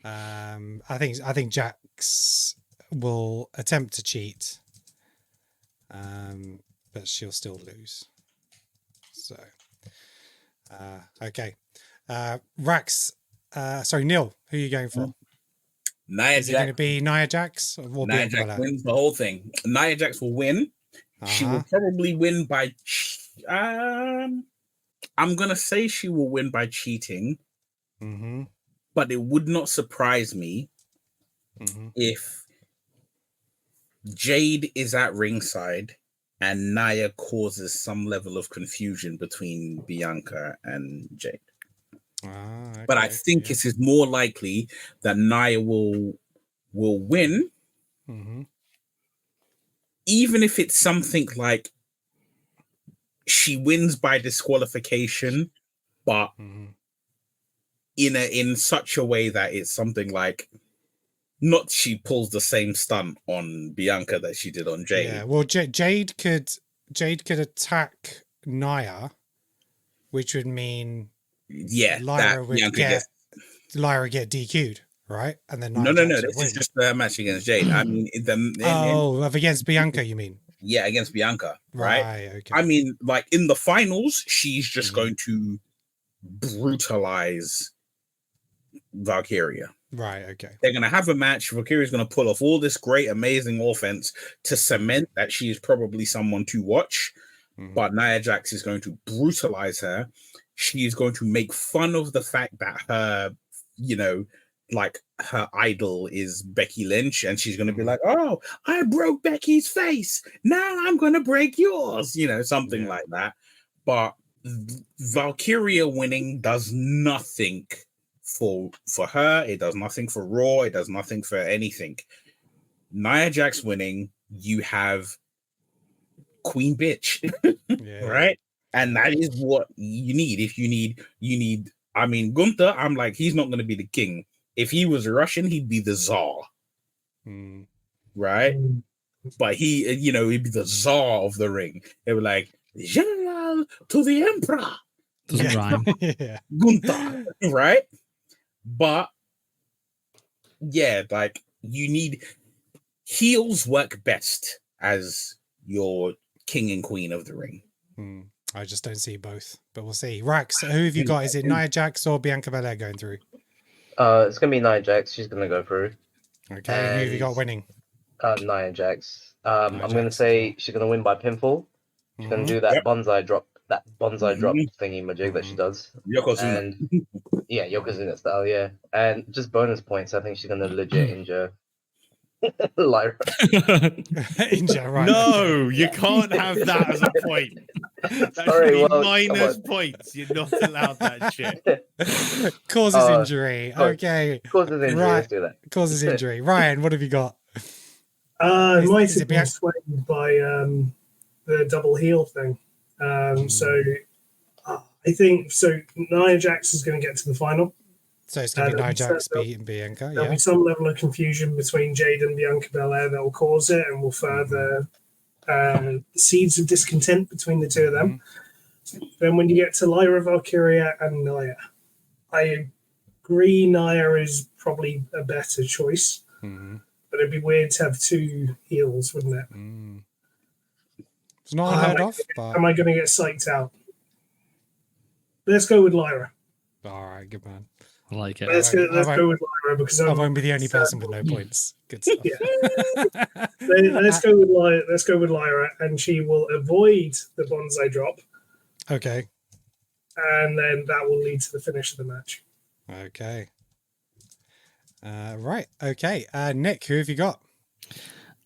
I think Jax will attempt to cheat, but she'll still lose. So. Okay. Rax. Neil, who are you going for? Nia Is it going to be Nia Jax? Or Nia Jax wins the whole thing. Nia Jax will win. She will probably win by... I'm going to say she will win by cheating. Mm-hmm. But it would not surprise me if Jade is at ringside and Nia causes some level of confusion between Bianca and Jade. Okay. But I think it is more likely that Nia will win, even if it's something like she wins by disqualification, but in such a way that it's something like, not she pulls the same stunt on Bianca that she did on Jade. Yeah, well, Jade could attack Nia, which would mean Lyra would get DQ'd, right? And then no. This is just a match against Jade. I mean, against Bianca, you mean? Yeah, against Bianca, right? Okay. I mean, like in the finals, she's just going to brutalize Valkyria. Right, okay. They're going to have a match. Valkyria's going to pull off all this great, amazing offense to cement that she is probably someone to watch. But Nia Jax is going to brutalize her. She is going to make fun of the fact that her, like her idol is Becky Lynch. And she's going to be like, oh, I broke Becky's face. Now I'm going to break yours. Something like that. But Valkyria winning does nothing for her. It does nothing for Raw. It does nothing for anything. Nia Jax winning, you have Queen Bitch, right? And that is what you need. If you need. I mean, Gunther, I'm like, he's not going to be the king. If he was Russian, he'd be the Tsar, right? But he'd be the Tsar of the ring. They were like, General to the Emperor. Doesn't rhyme. Gunther, right? But yeah, like you need heels work best as your king and queen of the ring. I just don't see both, but we'll see. Rax, who have you got? Is it Nia Jax or Bianca Belair going through? It's gonna be Nia Jax. She's gonna go through. Okay, and who have you got winning? Nia Jax. I'm gonna say she's gonna win by pinfall. She's gonna do that bonsai drop thingy majig that she does. Yokozuna. And yeah, Yokozuna style, yeah. And just bonus points, I think she's gonna legit injure Lyra. Injure, right? No, you can't have that as a point. That should be minus points. You're not allowed that shit. Causes injury. Okay. Causes injury. Right. Let's do that. Causes injury. Ryan, what have you got? Might have been swayed by the double heel thing. So I think Nia Jax is going to get to the final. So it's going to be Nia Jax beating Bianca. There'll be some level of confusion between Jade and Bianca Belair that will cause it and will further seeds of discontent between the two of them. Then when you get to Lyra, Valkyria, and Nia, I agree Nia is probably a better choice. But it'd be weird to have two heels, wouldn't it? It's not unheard of, but... Am I going to get psyched out? Let's go with Lyra. All right, good man. I like it. Let's go with Lyra because I won't be the only person with no points. Good stuff. Let's go with Lyra. Let's go with Lyra, and she will avoid the bonsai drop. Okay. And then that will lead to the finish of the match. Okay. Right. Okay. Nick, who have you got?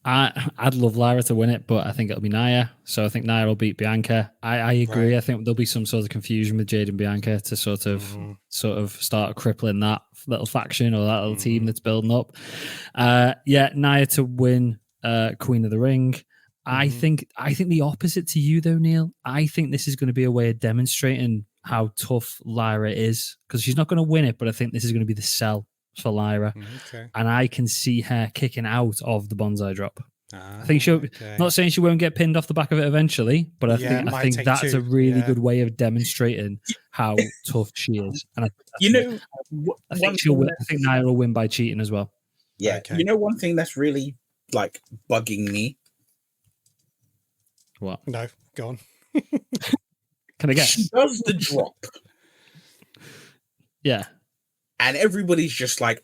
I'd love Lyra to win it, but I think it'll be Nia. So I think Nia will beat Bianca. I agree. Right. I think there'll be some sort of confusion with Jade and Bianca to sort of start crippling that little faction or that little team that's building up. Nia to win Queen of the Ring. I think the opposite to you though, Neil. I think this is going to be a way of demonstrating how tough Lyra is, because she's not going to win it, but I think this is going to be the sell for Lyra. And I can see her kicking out of the bonsai drop. I think she'll not saying she won't get pinned off the back of it eventually, but I think that's a really good way of demonstrating how tough she is. And I think she'll win. I think Nia will win by cheating as well. Yeah. Okay. You know, one thing that's really like bugging me. What? No, go on. Can I guess? She does the drop. Yeah. And everybody's just like,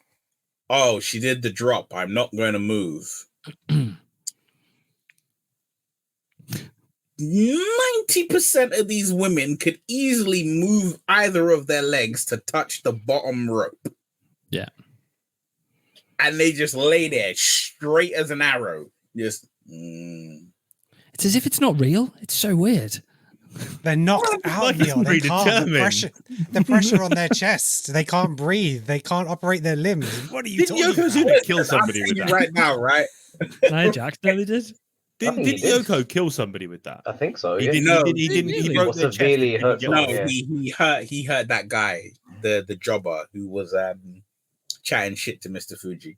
oh, she did the drop. I'm not going to move. 90% of these women could easily move either of their legs to touch the bottom rope. Yeah. And they just lay there straight as an arrow. Just. It's as if it's not real. It's so weird. They're knocked out, Neil. They can't. The pressure on their chest. They can't breathe. They can't operate their limbs. What are you talking about? Yokozuna kill somebody with that? Right now, right? Nia Jax nearly did. Didn't Yoko kill somebody with that? I think so. He didn't. He broke their chest. He hurt that guy. the jobber who was chatting shit to Mr. Fuji.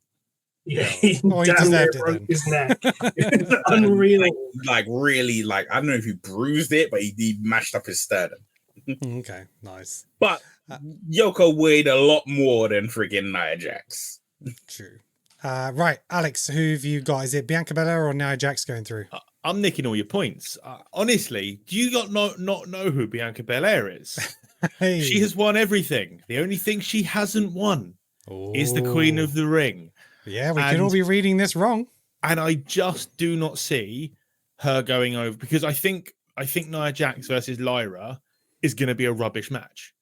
Yeah, he Oh, he damn near deserved it broke then. his neck. It's unreal. Like really, like I don't know if he bruised it, but he mashed up his sternum. Okay, nice. But Yoko weighed a lot more than friggin' Nia Jax. True. Right, Alex, who have you got? Is it Bianca Belair or Nia Jax going through? I'm nicking all your points. Honestly, do you not know who Bianca Belair is? Hey. She has won everything. The only thing she hasn't won is the Queen of the Ring. Yeah, we could all be reading this wrong. And I just do not see her going over, because I think Nia Jax versus Lyra is going to be a rubbish match.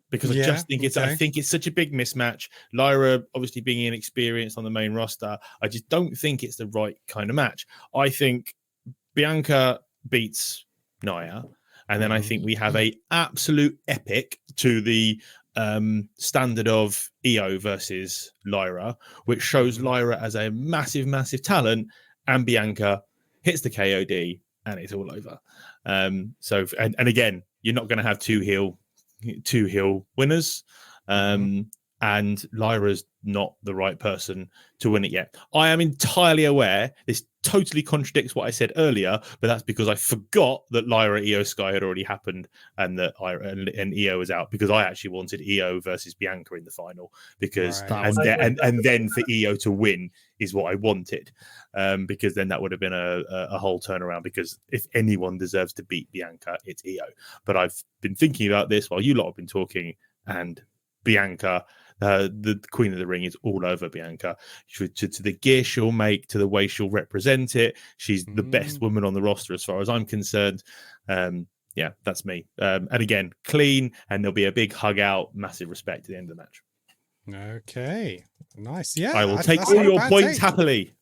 Because I just think it's such a big mismatch. Lyra obviously being inexperienced on the main roster, I just don't think it's the right kind of match. I think Bianca beats Nia, and then I think we have a absolute epic to the standard of Io versus Lyra, which shows Lyra as a massive, massive talent, and Bianca hits the KOD, and it's all over. So again, you're not going to have two heel winners, and Lyra's not the right person to win it yet. I am entirely aware this totally contradicts what I said earlier, but that's because I forgot that Lyra Io Sky had already happened, and that and Io was out, because I actually wanted Io versus Bianca in the final, because and then for Io to win is what I wanted, because then that would have been a whole turnaround, because if anyone deserves to beat Bianca, it's Io. But I've been thinking about this while you lot have been talking, and Bianca, the Queen of the Ring, is all over Bianca. To the gear she'll make, to the way she'll represent it, she's the best woman on the roster as far as I'm concerned. Yeah, that's me. And again, clean, and there'll be a big hug out, massive respect at the end of the match. Okay, nice. Yeah, I will take all your points happily.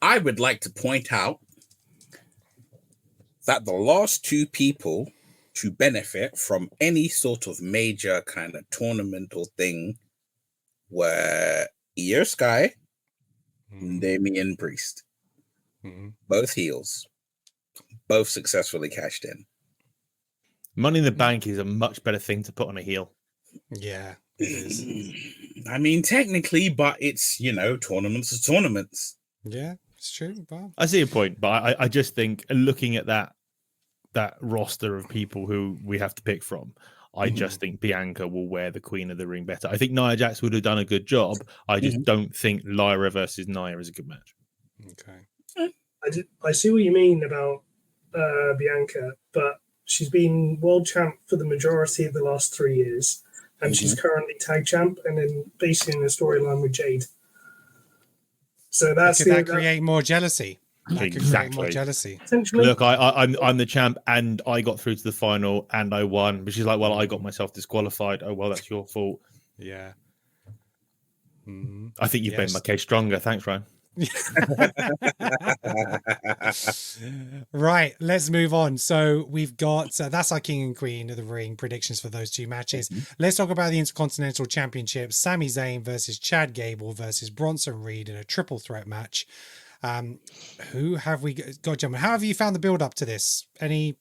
I would like to point out that the last two people to benefit from any sort of major kind of tournamental thing were Io Sky and Damian Priest. Both heels. Both successfully cashed in. Money in the Bank is a much better thing to put on a heel. Yeah, it is. I mean, technically, but it's, tournaments are tournaments. Yeah, it's true. Well, I see your point, but I just think, looking at that roster of people who we have to pick from, I just think Bianca will wear the Queen of the Ring better. I think Nia Jax would have done a good job. I just don't think Lyra versus Nia is a good match. Okay. I see what you mean about Bianca, but she's been world champ for the majority of the last 3 years, and she's currently tag champ, and then basically in a storyline with Jade. So that's Could that create more jealousy? Exactly. More jealousy. Look, I'm the champ, and I got through to the final, and I won. But she's like, well, I got myself disqualified. Oh, well, that's your fault. Yeah. I think you've made my case stronger. Thanks, Ryan. Right, let's move on. So we've got that's our King and Queen of the Ring predictions for those two matches. Let's talk about the Intercontinental Championship. Sami Zayn versus Chad Gable versus Bronson Reed in a triple threat match. Who have we got, gentlemen? How have you found the build up to this? Anything?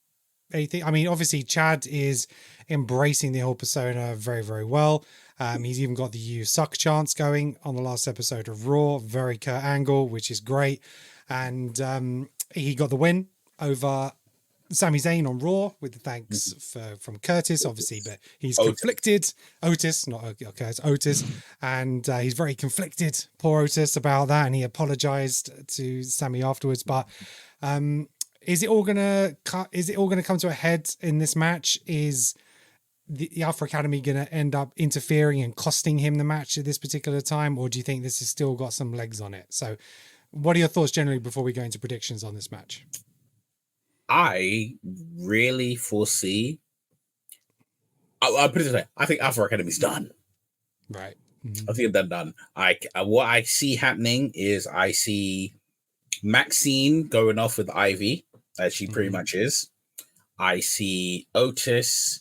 I mean, obviously Chad is embracing the whole persona very, very well. He's even got the "You Suck" chants going on the last episode of Raw. Very Kurt Angle, which is great. And he got the win over Sami Zayn on Raw with the thanks from Curtis, obviously, but he's conflicted. Otis, not Curtis, Otis. And he's very conflicted, poor Otis, about that. And he apologized to Sami afterwards. But is it all gonna come to a head in this match? Is the Alpha Academy going to end up interfering and costing him the match at this particular time? Or do you think this has still got some legs on it? So what are your thoughts generally before we go into predictions on this match? I really foresee... I'll put it this way. I think Alpha Academy's done. Right. I think they're done. What I see happening is I see Maxine going off with Ivy, as she pretty much is. I see Otis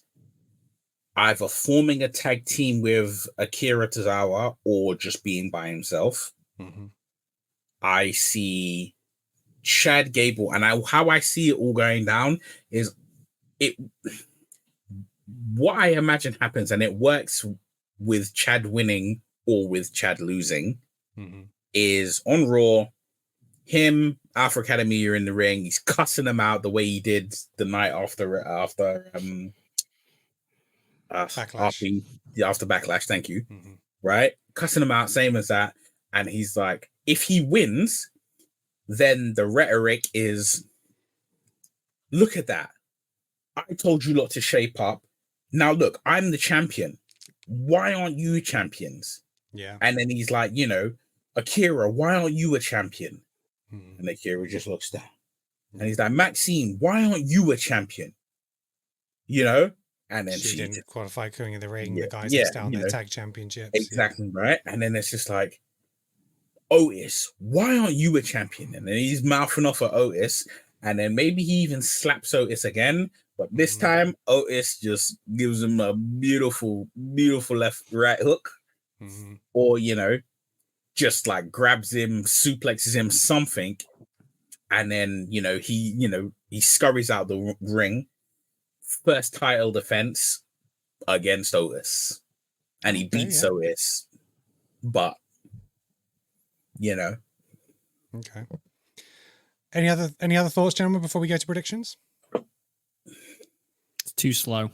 either forming a tag team with Akira Tozawa or just being by himself. I see Chad Gable, and how I see it all going down is what I imagine happens, and it works with Chad winning or with Chad losing is on Raw. Him, Alpha Academy are in the ring. He's cussing them out the way he did the night after Backlash. After Backlash. Thank you. Right, cussing him out, same as that. And he's like, if he wins, then the rhetoric is, look at that. I told you lot to shape up. Now look, I'm the champion. Why aren't you champions? Yeah. And then he's like, you know, Akira, why aren't you a champion? And Akira just looks down. And he's like, Maxine, why aren't you a champion? You know? And then she didn't qualify King of the Ring. Yeah, The guys yeah, that's down you their know. tag championships. Exactly, right? And then it's just like, Otis, why aren't you a champion? And then he's mouthing off at Otis. And then maybe he even slaps Otis again. But this time, Otis just gives him a beautiful, beautiful right hook. Or, you know, just like grabs him, suplexes him, something. And then, you know, he scurries out the ring. First title defense against Otis. And he beats Otis. But, you know. Okay. Any other thoughts, gentlemen, before we go to predictions? It's too slow.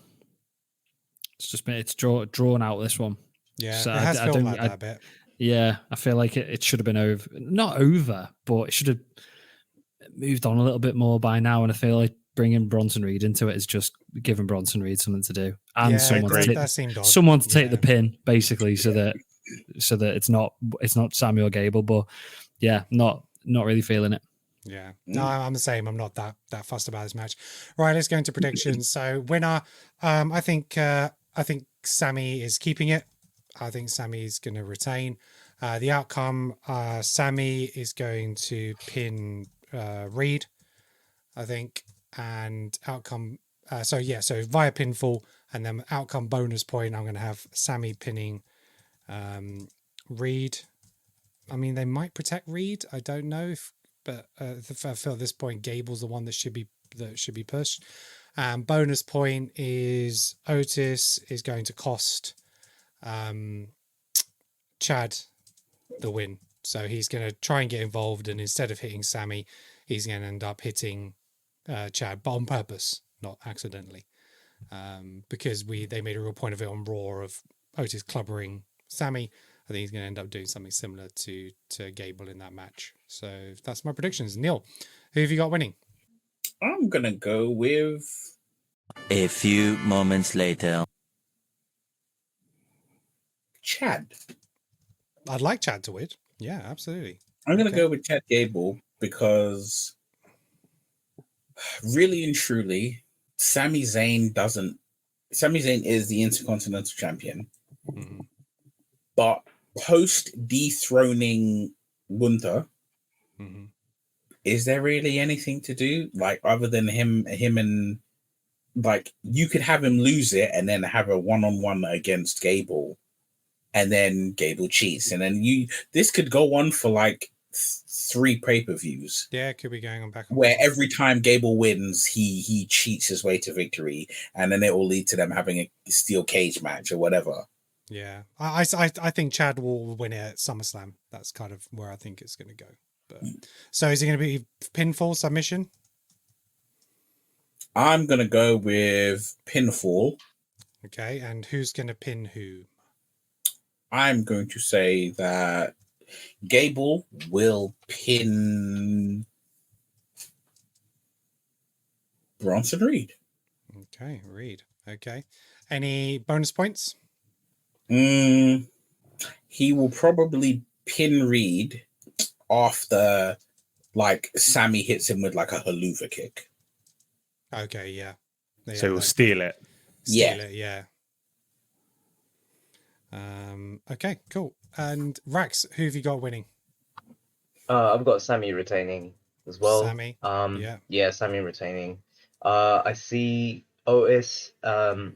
It's just it's drawn out, this one. Yeah, so it has felt like that a bit. Yeah, I feel like it should have been over. Not over, but it should have moved on a little bit more by now. And I feel like bringing Bronson Reed into it is just giving Bronson Reed something to do. And someone to take the pin, basically, so that it's not Sami or Gable. But yeah, not really feeling it. Yeah, no, I'm the same. I'm not that fussed about this match. Right, let's go into predictions. So winner, I think Sami is keeping it. I think Sami is going to retain. The outcome, Sami is going to pin Reed, I think, and outcome. So via pinfall, and then outcome bonus point, I'm going to have Sami pinning Reed. I mean, they might protect Reed. I don't know but I feel at this point Gable's the one that should be pushed. Bonus point is Otis is going to cost Chad the win. So he's going to try and get involved, and instead of hitting Sami, he's going to end up hitting Chad, but on purpose, not accidentally. Because they made a real point of it on Raw of Otis clubbering Sami. I think he's going to end up doing something similar to Gable in that match. So that's my predictions. Neil, who have you got winning? I'm going to go with... A few moments later. Chad. I'd like Chad to win. Yeah, absolutely. I'm going to go with Chad Gable because really and truly, Sami Zayn is the Intercontinental Champion. But post dethroning Gunther, is there really anything to do? Like, other than him and like, you could have him lose it and then have a one-on-one against Gable, and then Gable cheats, and then this could go on for like 3 pay-per-views. Yeah, it could be going on back. Where every time Gable wins, he cheats his way to victory, and then it will lead to them having a steel cage match or whatever. Yeah, I think Chad will win it at SummerSlam. That's kind of where I think it's going to go. But so is it going to be pinfall submission? I'm going to go with pinfall. Okay, and who's going to pin who? I'm going to say that Gable will pin Bronson Reed. Okay, Reed. Okay. Any bonus points? He will probably pin Reed after, like, Sami hits him with like a haluva kick. Okay, yeah. So he'll steal it. Steal it, yeah. Okay, cool. And Rax, who have you got winning? I've got Sami retaining as well. Sami, yeah, Sami retaining. I see Otis, having,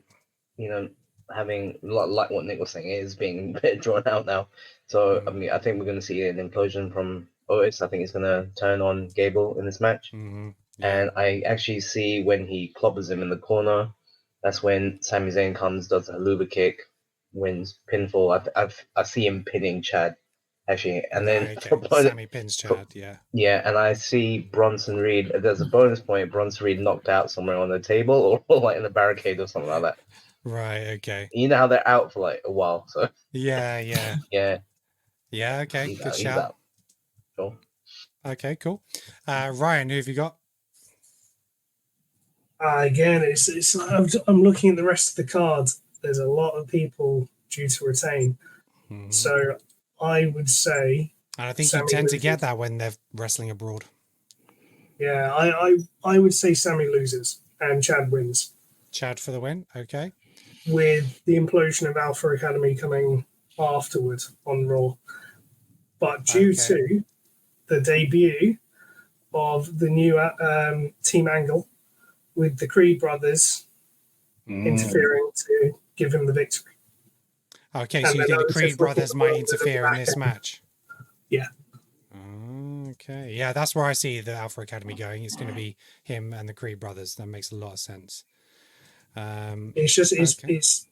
like what Nick was saying, is being a bit drawn out now. So I mean, I think we're going to see an implosion from Otis. I think he's going to turn on Gable in this match. And I actually see when he clobbers him in the corner, that's when Sami Zayn comes, does a haluva kick, wins pinfall. I see him pinning Chad actually, and then Sami pins Chad. Yeah, and I see Bronson Reed. There's a bonus point. Bronson Reed knocked out somewhere on the table or like in the barricade or something like that. Right. Okay. You know how they're out for like a while, so yeah. yeah. Okay. Good shout. Cool. Okay. Cool. Ryan, who have you got? Again, it's. I'm looking at the rest of the cards. There's a lot of people due to retain, so I would say. And I think you tend to get that when they're wrestling abroad. Yeah, I would say Sami loses and Chad wins. Chad for the win. Okay. With the implosion of Alpha Academy coming afterward on Raw, but due to the debut of the new Team Angle. With the Creed brothers interfering to give him the victory. Okay, so you think the Creed brothers might interfere in this match? Yeah. Okay, yeah, that's where I see the Alpha Academy going. It's going to be him and the Creed brothers. That makes a lot of sense. It's just it's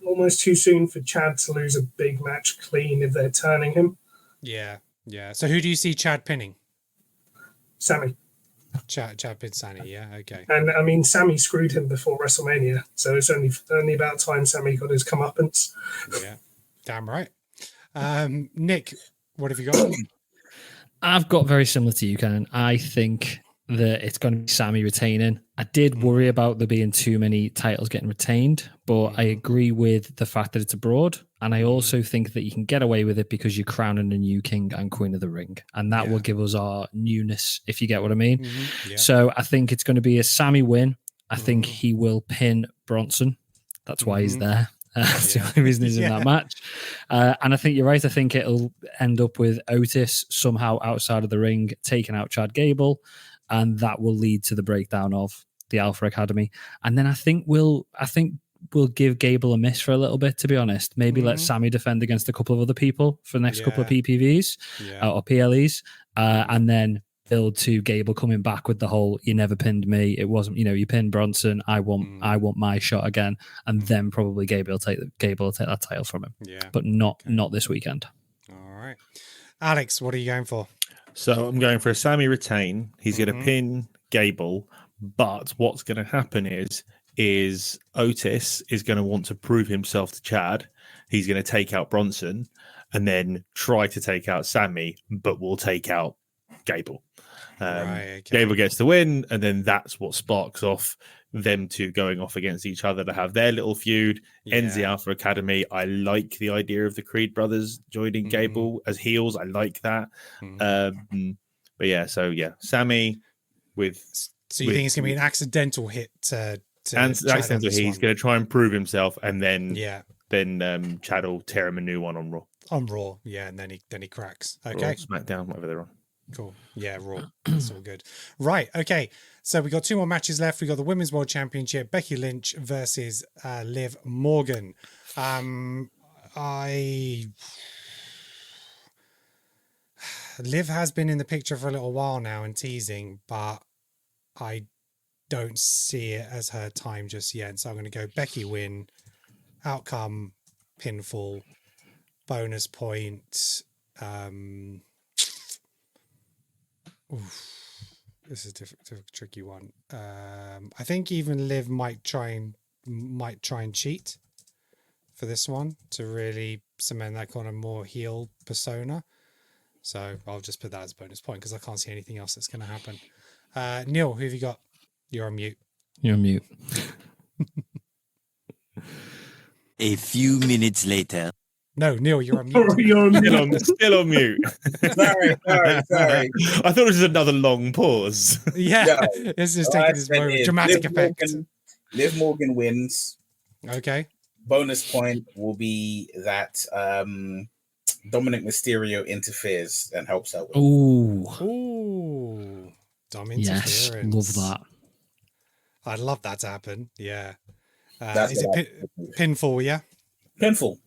almost too soon for Chad to lose a big match clean if they're turning him. Yeah. So who do you see Chad pinning? Sami. Chad pins Sami, yeah, okay. And I mean, Sami screwed him before WrestleMania, so it's only about time Sami got his comeuppance. Yeah, damn right. Nick, what have you got? I've got very similar to you, Ken. I think that it's going to be Sami retaining. I did worry about there being too many titles getting retained, but I agree with the fact that it's abroad. And I also think that you can get away with it because you're crowning a new king and queen of the ring. And that will give us our newness, if you get what I mean. Yeah. So I think it's going to be a Sami win. I think he will pin Bronson. That's why he's there. That's the only reason he's in that match. And I think you're right. I think it'll end up with Otis somehow outside of the ring, taking out Chad Gable. And that will lead to the breakdown of the Alpha Academy. And then I think we'll give Gable a miss for a little bit, to be honest. Maybe let Sami defend against a couple of other people for the next couple of PPVs or PLEs. And then build to Gable coming back with the whole, you never pinned me. It wasn't, you pinned Bronson. I want my shot again. And then probably Gable will take that title from him. Yeah. But not this weekend. All right. Alex, what are you going for? So I'm going for a Sami retain. He's going to pin Gable, but what's going to happen is Otis is going to want to prove himself to Chad. He's going to take out Bronson and then try to take out Sami, but will take out Gable. Gable gets the win, and then that's what sparks off them two going off against each other to have their little feud. Ends the Alpha Academy. I like the idea of the Creed brothers joining Gable as heels. I like that. But yeah, Sami with. So you think it's going to be an accidental hit to accidental hit. He's going to try and prove himself, and then Chad will tear him a new one on Raw. On Raw, yeah, and then he cracks. Okay, Raw, SmackDown, whatever they're on. Cool. Yeah, Raw. That's all good. Right. Okay. So we got two more matches left. We got the Women's World Championship, Becky Lynch versus Liv Morgan. Liv has been in the picture for a little while now and teasing, but I don't see it as her time just yet. So I'm going to go Becky win, outcome, pinfall, bonus point. This is a tricky one. I think even Liv might try and cheat for this one to really cement that kind of more heel persona. So I'll just put that as a bonus point because I can't see anything else that's going to happen. Neil, who have you got? You're on mute. You're on mute. A few minutes later. No, Neil, you're on mute. Still on mute. Sorry. I thought it was another long pause. Yeah, it's just taking this moment. Dramatic effect. Liv Morgan wins. Okay. Bonus point will be that Dominic Mysterio interferes and helps out. Ooh. Dom interference. Yes, love that. I'd love that to happen. Yeah. Is it pinfall? Yeah. Pinfall.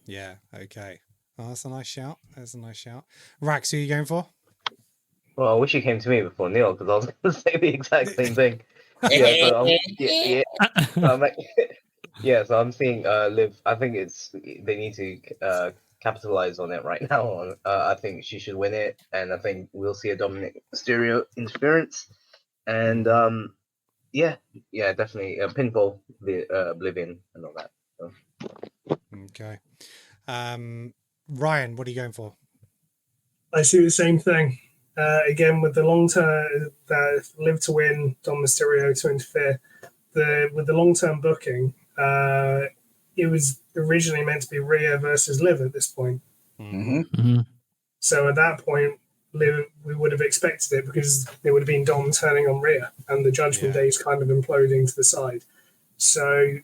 Yeah. Okay. Oh, that's a nice shout. Rax, who are you going for? Well, I wish you came to me before Neil because I was going to say the exact same thing. Yeah, so I'm seeing Liv. I think they need to capitalize on it right now. I think she should win it, and I think we'll see a Dominic Mysterio interference. And yeah, definitely pinfall the Oblivion and all that. So. Okay. Ryan, what are you going for? I see the same thing. Again, with the long term, Liv to win, Dom Mysterio to interfere. With the long term booking, it was originally meant to be Rhea versus Liv at this point. So at that point, Liv, we would have expected it because it would have been Dom turning on Rhea and the Judgment Days kind of imploding to the side. So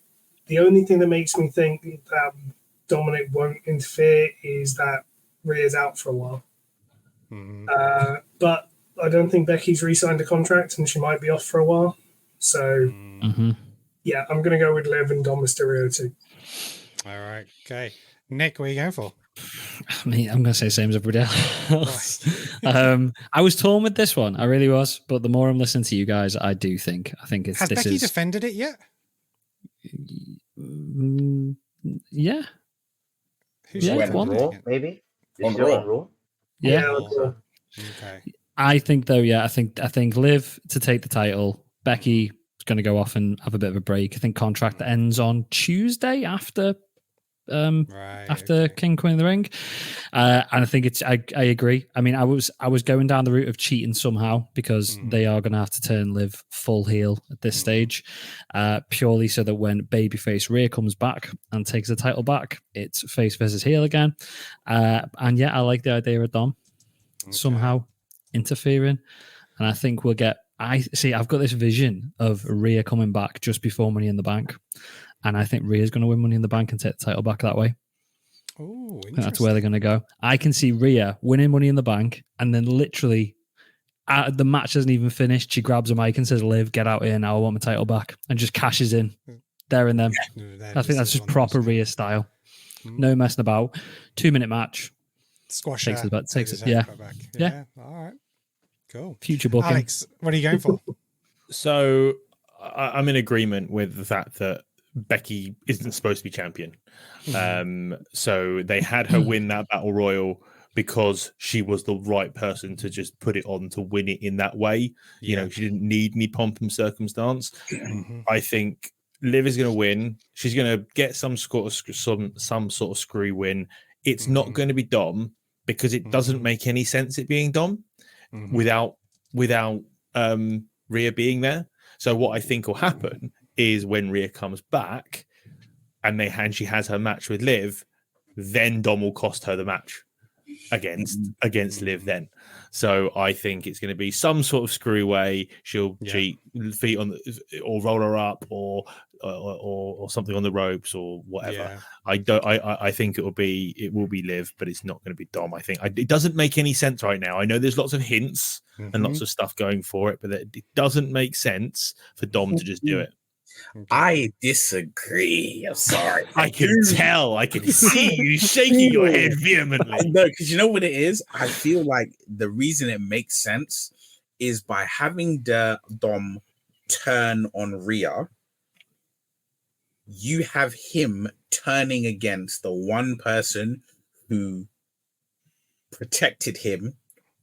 the only thing that makes me think that Dominic won't interfere is that Rhea's out for a while. But I don't think Becky's re-signed a contract and she might be off for a while. So yeah, I'm going to go with Liv and Dom Mysterio too. All right. Okay. Nick, what are you going for? I mean, I'm going to say the same as everybody else. I was torn with this one. I really was. But the more I'm listening to you guys, I think it's... Has Becky defended it yet? Yeah. Who's one Raw, maybe? On Raw? Yeah. Okay. I think though, I think Liv to take the title. Becky is going to go off and have a bit of a break. I think contract ends on Tuesday after King Queen of the Ring, and I think it's. I agree. I mean, I was going down the route of cheating somehow because they are going to have to turn Liv full heel at this stage, purely so that when babyface Rhea comes back and takes the title back, it's face versus heel again. And yeah, I like the idea of Dom somehow interfering, and I think we'll get. I've got this vision of Rhea coming back just before Money in the Bank. And I think Rhea's going to win Money in the Bank and take the title back that way. Oh, that's where they're going to go. I can see Rhea winning Money in the Bank, and then literally, the match hasn't even finished. She grabs a mic and says, "Liv, get out here now. I want my title back," and just cashes in there and then. I think that's just proper Rhea style. No messing about. 2-minute match. Squash takes it. Takes it. Yeah. Yeah. All right. Cool. Future booking. Alex, what are you going for? So I'm in agreement with the fact that Becky isn't supposed to be champion. So they had her win that battle royal because she was the right person to just put it on to win it in that way. You know, she didn't need any pomp and circumstance. I think Liv is going to win. She's going to get some sort of screwy win. It's not going to be Dom because it doesn't make any sense it being Dom without Rhea being there. So what I think will happen is when Rhea comes back and she has her match with Liv, then Dom will cost her the match against Liv then. So I think it's going to be some sort of screwy way. She'll cheat, feet on or roll her up or something on the ropes or whatever. I think it will be Liv, but it's not going to be Dom. I think it doesn't make any sense right now. I know there's lots of hints and lots of stuff going for it, but it doesn't make sense for Dom to just do it. I disagree. I'm sorry. I can tell. I can see you shaking your head vehemently. No, because you know what it is? I feel like the reason it makes sense is by having the Dom turn on Rhea, you have him turning against the one person who protected him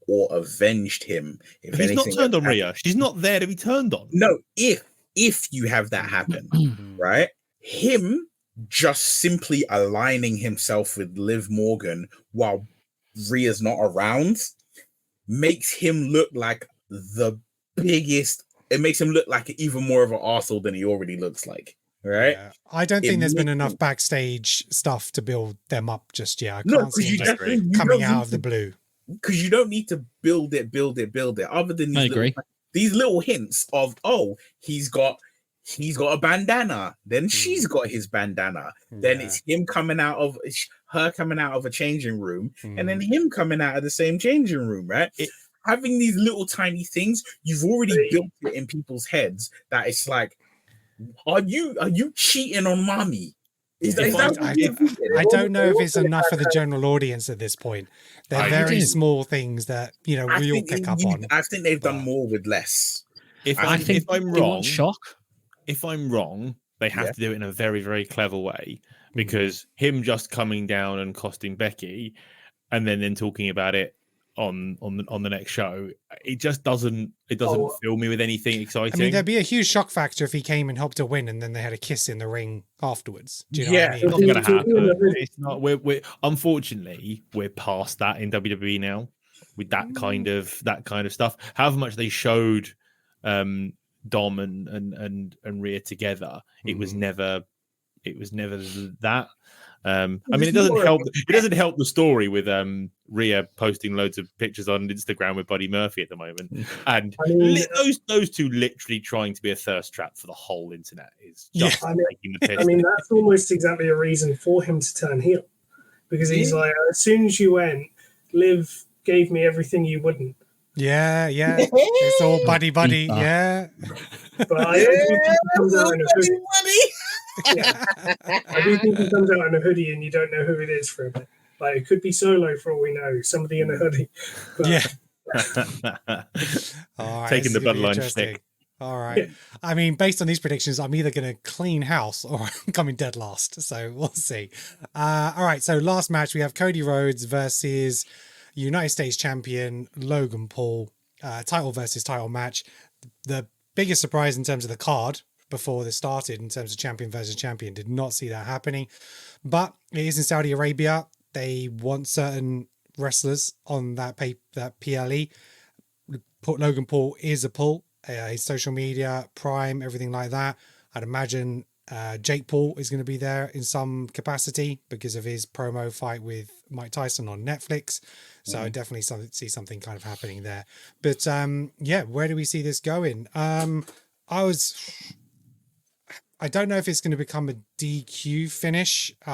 or avenged him. If he's not turned on Rhea. She's not there to be turned on. No, if you have that happen, right? Him just simply aligning himself with Liv Morgan while Rhea's not around makes him look like the biggest. It makes him look like even more of an arsehole than he already looks like, right? Yeah. I don't think there's been enough backstage stuff to build them up just yet. I can't see it just coming out of the blue. Because you don't need to build it. Other than these little hints of, he's got a bandana, then she's got his bandana, then it's him coming out of her coming out of a changing room, and then him coming out of the same changing room, right? Having these little tiny things, you've already built it in people's heads that it's like, are you cheating on mommy? I don't know if it's enough for the general audience at this point. They're very small things that we'll pick up on. I think they've done more with less. If I'm wrong, they have to do it in a very, very clever way, because him just coming down and costing Becky and then talking about it on the next show, it just doesn't fill me with anything exciting. I mean, there'd be a huge shock factor if he came and helped her win and then they had a kiss in the ring afterwards. Do you know what I mean? Not gonna happen. It's not. We're unfortunately we're past that in WWE now with that kind of stuff. However much they showed Dom and Rhea together, it was never that. I mean, it doesn't help. It doesn't help the story with Rhea posting loads of pictures on Instagram with Buddy Murphy at the moment, and those two literally trying to be a thirst trap for the whole internet is just taking the piss. I mean, that's almost exactly a reason for him to turn heel, because he's like, as soon as you went, Liv gave me everything you wouldn't. Yeah, it's all buddy, yeah. But I do think he comes out in a hoodie. I do think he comes out in a hoodie and you don't know who it is for a bit. Like, it could be Solo for all we know, somebody in a hoodie. But, All right, taking the bloodline stick. All right. I mean, based on these predictions, I'm either going to clean house or I'm coming dead last. So we'll see. All right. So last match, we have Cody Rhodes versus United States champion Logan Paul, title versus title match. The biggest surprise in terms of the card before this started, in terms of champion versus champion, did not see that happening. But it is in Saudi Arabia. They want certain wrestlers on that PLE. Logan Paul is a pull. His social media, Prime, everything like that. I'd imagine Jake Paul is going to be there in some capacity because of his promo fight with Mike Tyson on Netflix. So I definitely see something kind of happening there. But where do we see this going? I don't know if it's going to become a DQ finish, but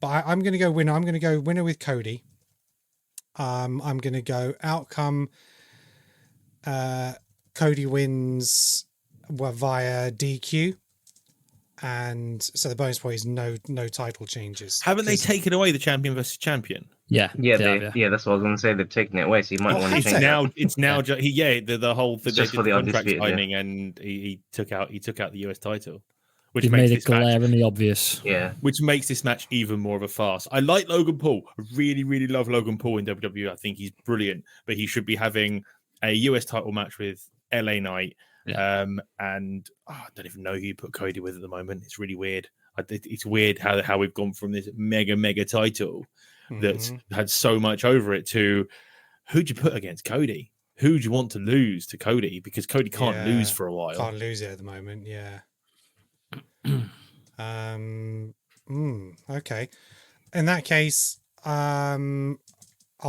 I'm going to go winner. I'm going to go winner with Cody. I'm going to go outcome. Cody wins via DQ. And so the bonus point is no title changes. Haven't they taken away the champion versus champion? Yeah, that's what I was going to say. They've taken it away, so you might want to change it. It's now the whole thing. Just for the contract Undisputed, signing, and he took out the US title, which He makes made it this match, glaringly obvious. Yeah, which makes this match even more of a farce. I like Logan Paul. I really, really love Logan Paul in WWE. I think he's brilliant, but he should be having a US title match with LA Knight. Yeah. And I don't even know who you put Cody with at the moment. It's really weird. It's weird how we've gone from this mega title that's had so much over it to who'd you put against Cody? Who'd you want to lose to Cody? Because Cody can't lose for a while. Can't lose it at the moment. Yeah. Okay. In that case, I'll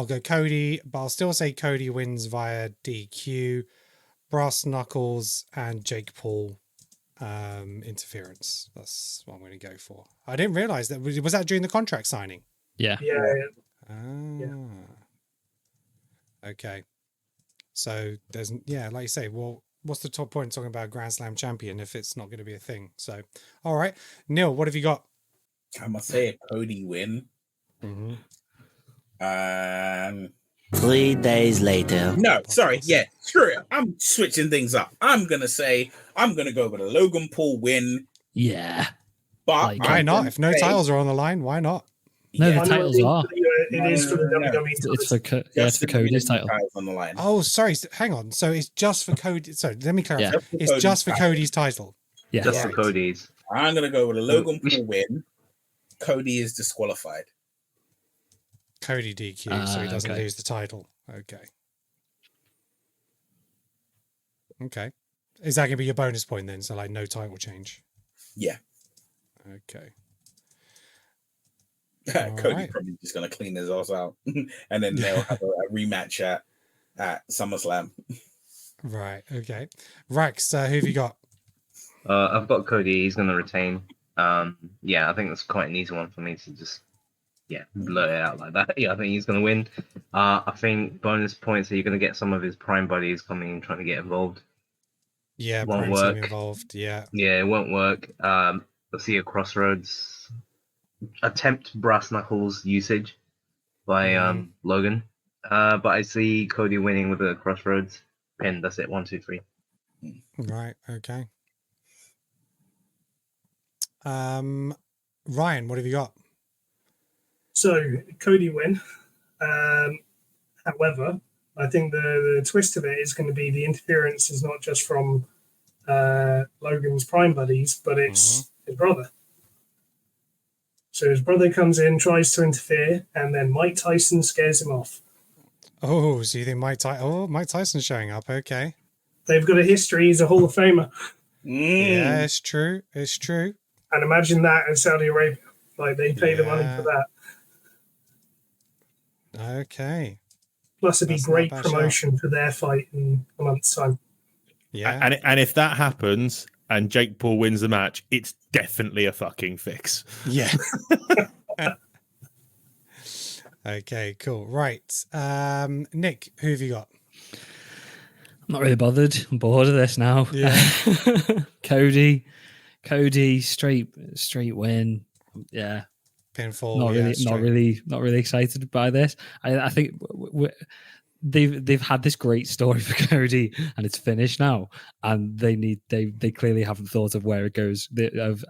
go Cody, but I'll still say Cody wins via DQ. Brass Knuckles and Jake Paul interference. That's what I'm going to go for. I didn't realize that. Was that during the contract signing? Yeah. Okay. So there's, like you say, well, what's the top point talking about Grand Slam champion if it's not going to be a thing? So, all right. Neil, what have you got? I must say a Cody win. 3 days later. No, sorry. Yeah, screw it. I'm switching things up. I'm going to go with a Logan Paul win. Yeah. But why not? If no titles are on the line, why not? No, the titles are. It is for the WWE. It's for Cody's title. On the line. Oh, sorry. Hang on. So it's just for Cody. Sorry, let me clarify. Yeah. It's just for Cody's title. Yeah. Just for Cody's. I'm going to go with a Logan Paul win. Cody is disqualified. Cody DQ, so he doesn't lose the title. Okay. Is that going to be your bonus point then? So, like, no title change? Yeah. Okay. Cody's probably just going to clean his ass out. And then they'll have a rematch at SummerSlam. Right. Okay. Rex, who have you got? I've got Cody. He's going to retain. I think that's quite an easy one for me to just blow it out like that. I think he's going to win. I think bonus points that you're going to get some of his Prime buddies coming and trying to get involved. Yeah, won't work. Involved. Yeah, it won't work. Let's see a Crossroads attempt brass knuckles usage by Logan. But I see Cody winning with a Crossroads pin. That's it. 1, 2, 3. Right. Okay. Ryan, what have you got? So Cody win. However, I think the twist of it is going to be the interference is not just from Logan's prime buddies, but it's his brother. So his brother comes in, tries to interfere, and then Mike Tyson scares him off. Oh, so you think Mike Tyson's showing up? Okay. They've got a history. He's a Hall of Famer. Yeah, it's true. It's true. And imagine that in Saudi Arabia. Like, they pay the money for that. Okay. Plus, it'd be That's great not a bad promotion for their fight in a month's time. Yeah. And if that happens and Jake Paul wins the match, it's definitely a fucking fix. Yeah. Okay, cool. Right. Nick, who have you got? I'm not really bothered. I'm bored of this now. Yeah. Cody, straight win. Yeah. Pinfall. Not really excited by this. I think they've had this great story for Cody, and it's finished now. And they clearly haven't thought of where it goes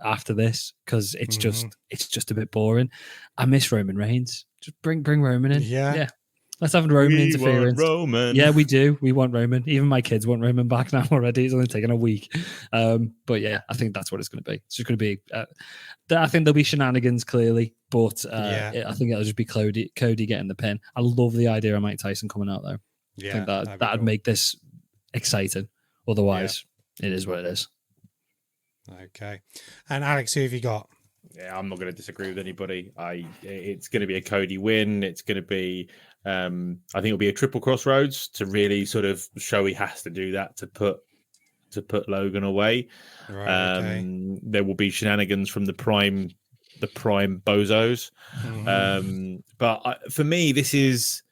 after this, because it's just a bit boring. I miss Roman Reigns. Just bring Roman in. Yeah. Let's have Roman interference. Roman. Yeah, we do. We want Roman. Even my kids want Roman back now already. It's only taken a week. But yeah, I think that's what it's going to be. It's just going to be. I think there'll be shenanigans clearly, but I think it'll just be Cody getting the pin. I love the idea of Mike Tyson coming out though. Yeah, I think that'd cool. Make this exciting. Otherwise, it is what it is. Okay. And Alex, who have you got? Yeah, I'm not going to disagree with anybody. It's going to be a Cody win. It's going to be, I think it'll be a triple crossroads to really sort of show he has to do that to put Logan away. Right, okay. There will be shenanigans from the prime bozos. But for me, this is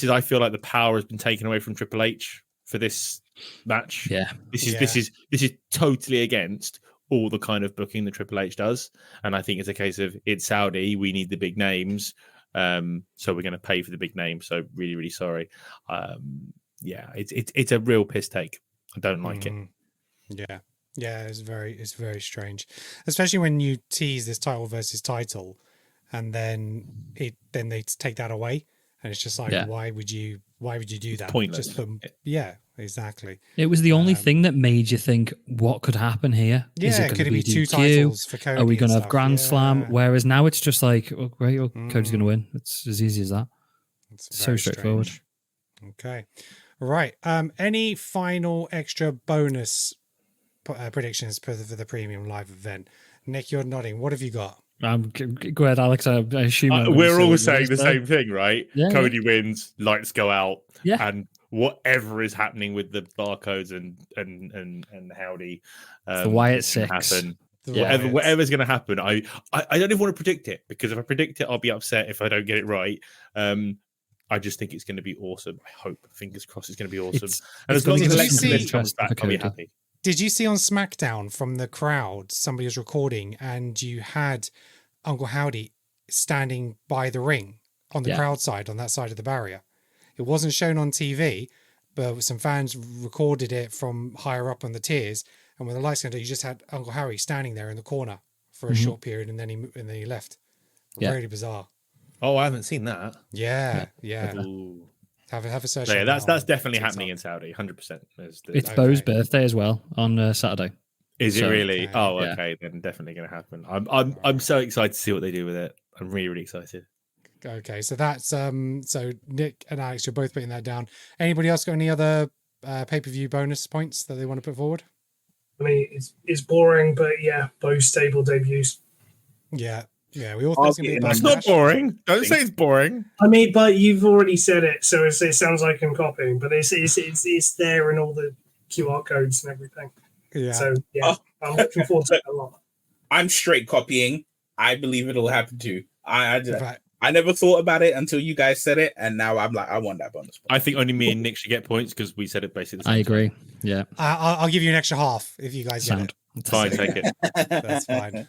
I feel like the power has been taken away from Triple H for this match. Yeah, this is totally against all the kind of booking that Triple H does, and I think it's a case of it's Saudi. We need the big names, so we're going to pay for the big names. So really, really sorry. It's a real piss take. I don't like it. Yeah, it's very strange, especially when you tease this title versus title, and then they take that away, and it's just like, why would you do that? Pointless. Just yeah. Exactly. It was the only thing that made you think, what could happen here? Yeah, Is it could it be DQ? 2 titles for Cody? Are we going to have stuff? Grand Slam? Whereas now it's just like, oh, great, Cody's going to win. It's as easy as that. It's so straightforward. Okay. Right. Any final extra bonus predictions for the premium live event? Nick, you're nodding. What have you got? Go ahead, Alex. I assume we're all saying the same thing, right? Yeah, Cody wins, lights go out, and whatever is happening with the barcodes and howdy, the Wyatt Six happen. Whatever's going to happen, I don't even want to predict it, because if I predict it, I'll be upset if I don't get it right. I just think it's going to be awesome. I hope, fingers crossed, it's going to be awesome. And as long as Alexa comes back, I'll be happy. Did you see on SmackDown from the crowd, somebody was recording, and you had Uncle Howdy standing by the ring on the crowd side, on that side of the barrier? It wasn't shown on TV, but some fans recorded it from higher up on the tiers. And when the lights came on, you just had Uncle Harry standing there in the corner for a short period, and then he left. Really bizarre. Oh, I haven't seen that. Yeah. Have a search. Yeah, that's definitely happening in Saudi, 100%. It's Bo's birthday as well on Saturday. Is it really? Oh, okay. Then definitely going to happen. I'm so excited to see what they do with it. I'm really, really excited. Okay, so that's so Nick and Alex, you're both putting that down. Anybody else got any other pay-per-view bonus points that they want to put forward? I mean, it's boring, but yeah, both stable debuts. Yeah, we all think it's going to be a It's not boring. Don't say it's boring. I mean, but you've already said it, so it sounds like I'm copying. But it's there in all the QR codes and everything. Yeah. So yeah, I'm looking forward to it a lot. I'm straight copying. I believe it'll happen too. I never thought about it until you guys said it, and now I'm like, I want that bonus point. I think only me and Nick should get points because we said it basically the same I agree. time. Yeah. I'll give you an extra half if you guys get it. Fine, take it. That's fine.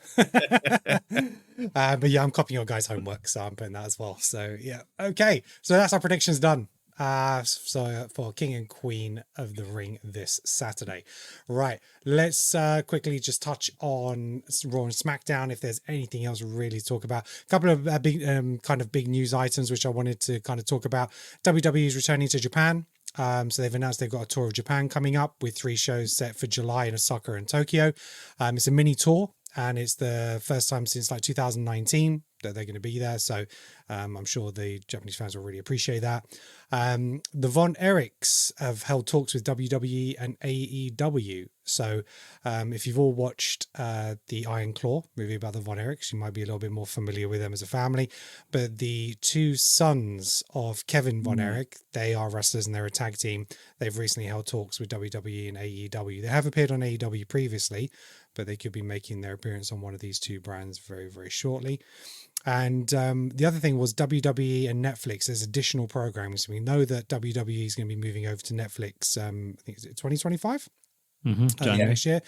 But yeah, I'm copying your guys' homework, so I'm putting that as well. So yeah. Okay. So that's our predictions done. So for King and Queen of the Ring this Saturday. Right, let's quickly just touch on Raw and SmackDown if there's anything else really to talk about. A couple of big big news items which I wanted to kind of talk about. WWE is returning to Japan. So they've announced they've got a tour of Japan coming up with 3 shows set for July in Osaka and Tokyo. It's a mini tour, and it's the first time since like 2019 that they're going to be there. So I'm sure the Japanese fans will really appreciate that. The Von Erichs have held talks with WWE and AEW. So if you've all watched the Iron Claw movie about the Von Erichs, you might be a little bit more familiar with them as a family. But the 2 sons of Kevin Von Erich, they are wrestlers and they're a tag team. They've recently held talks with WWE and AEW. They have appeared on AEW previously, but they could be making their appearance on one of these 2 brands very, very shortly. And the other thing was WWE and Netflix. There's additional programming. So we know that WWE is going to be moving over to Netflix. I think it's 2025? Next year.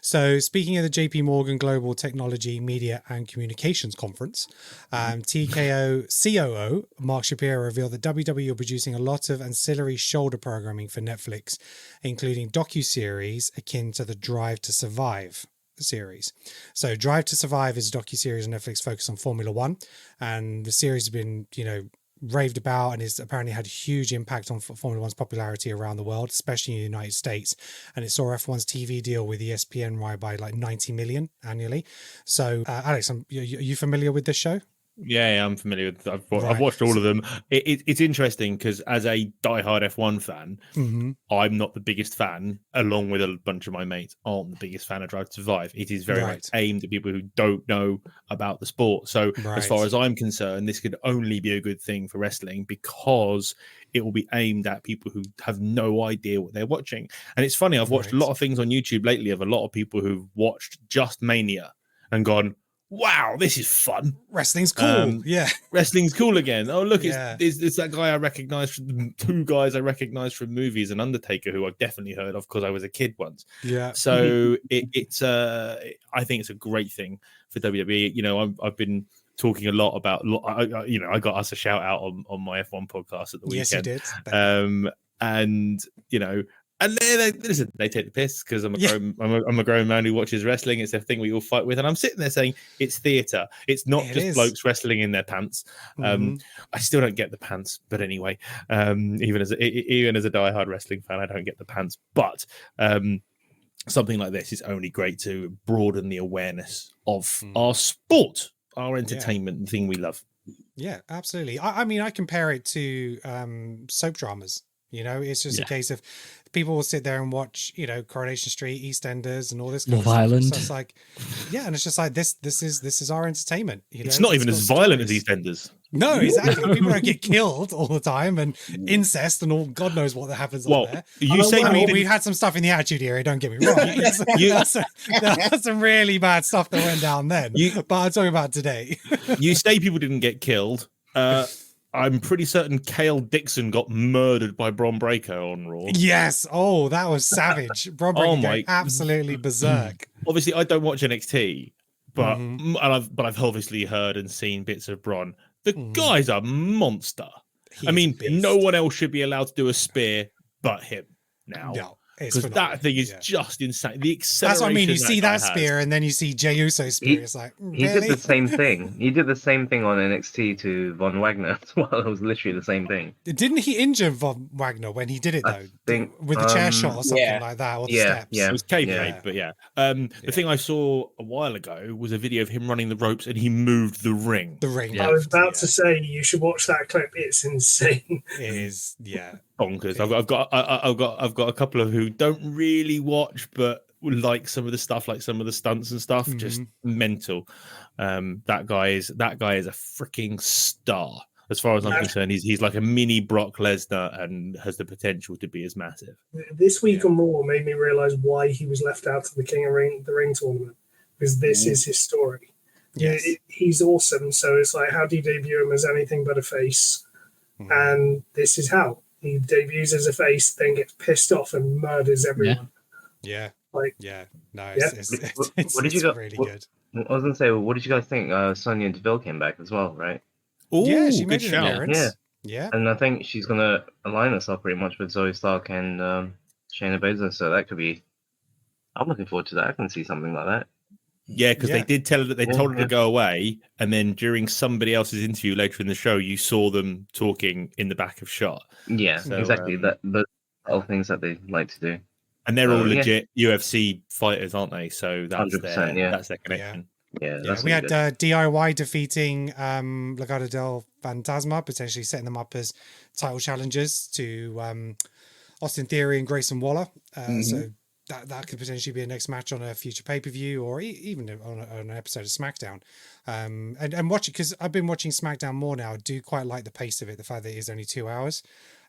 So speaking of the JP Morgan Global Technology, Media and Communications Conference, TKO COO Mark Shapiro revealed that WWE are producing a lot of ancillary shoulder programming for Netflix, including docuseries akin to the Drive to Survive series. So Drive to Survive is a docuseries on Netflix focused on Formula One, and the series has been, raved about and has apparently had a huge impact on Formula One's popularity around the world, especially in the United States. And it saw F1's TV deal with ESPN rise by like 90 million annually. So Alex, are you familiar with this show? Yeah, I'm familiar with. I've watched all of them. It's interesting because as a diehard F1 fan, I'm not the biggest fan. Along with a bunch of my mates, aren't the biggest fan of Drive to Survive. It is very much aimed at people who don't know about the sport. So, as far as I'm concerned, this could only be a good thing for wrestling because it will be aimed at people who have no idea what they're watching. And it's funny. I've watched a lot of things on YouTube lately of a lot of people who've watched just Mania and gone, wow, this is fun. Wrestling's cool. Wrestling's cool again. Oh, look, it's that guy I recognize from 2 guys I recognize from movies, and Undertaker, who I've definitely heard of because I was a kid once. Yeah. So it's I think it's a great thing for WWE. I've been talking a lot about, I got us a shout out on my F1 podcast at the weekend. Yes, you did. And and they take the piss because I'm a grown man who watches wrestling. It's a thing we all fight with, and I'm sitting there saying it's theatre. It's not just blokes wrestling in their pants. I still don't get the pants, but anyway, even as a diehard wrestling fan, I don't get the pants. But something like this is only great to broaden the awareness of our sport, our entertainment, the thing we love. Yeah, absolutely. I mean, I compare it to soap dramas. It's just a case of people will sit there and watch, Coronation Street, EastEnders, and all this kind Love Island. So it's like, and it's just like this is our entertainment. It's not even as violent as EastEnders. No, exactly. People don't get killed all the time, and incest and all. God knows what happens on there. We had some stuff in the Attitude Era. Don't get me wrong. That's some really bad stuff that went down then. But I'm talking about today. You say people didn't get killed. I'm pretty certain Cale Dixon got murdered by Bron Breakker on Raw. Yes. Oh, that was savage. Bron Breakker going absolutely berserk. Obviously, I don't watch NXT, but I've obviously heard and seen bits of Bron. The guy's a monster. No one else should be allowed to do a spear but him now. No. Because that thing is just insane. The acceleration. That's what I mean. You see that spear, and then you see Jey Uso's spear. It's like he did the same thing. He did the same thing on NXT to Von Wagner as well. It was literally the same thing. Didn't he injure Von Wagner when he did it though? With the chair shot or something like that, or the steps. Yeah, it was kayfabe, but the thing I saw a while ago was a video of him running the ropes, and he moved the ring. The ring. I was about to say you should watch that clip. It's insane. It is. Bonkers. I've got a couple of who don't really watch, but like some of the stuff, like some of the stunts and stuff, just mental. That guy is a freaking star. As far as I'm concerned, he's like a mini Brock Lesnar and has the potential to be as massive. This week on Raw made me realize why he was left out of the King of the Ring tournament, because this is his story. Yes. He's awesome. So it's like, how do you debut him as anything but a face? And this is how. He debuts as a face, then gets pissed off and murders everyone. It's really good. I was going to say, what did you guys think? Sonya Deville came back as well, right? Ooh, she made an appearance. Yeah. And I think she's gonna align herself pretty much with Zoe Stark and Shayna Baszler, so that could be. I'm looking forward to that. I can see something like that. Yeah, because they did tell her that they told her to go away, and then during somebody else's interview later in the show, you saw them talking in the back of shot. Yeah, So, exactly. The all things that they like to do, and they're all legit UFC fighters, aren't they? So that's 100%, that's their connection. Yeah, we had DIY defeating Legado del Fantasma, potentially setting them up as title challengers to Austin Theory and Grayson Waller. So that could potentially be a next match on a future pay-per-view or even on an episode of SmackDown. And watch it, because I've been watching SmackDown more now. I do quite like the pace of it, the fact that it is only 2 hours.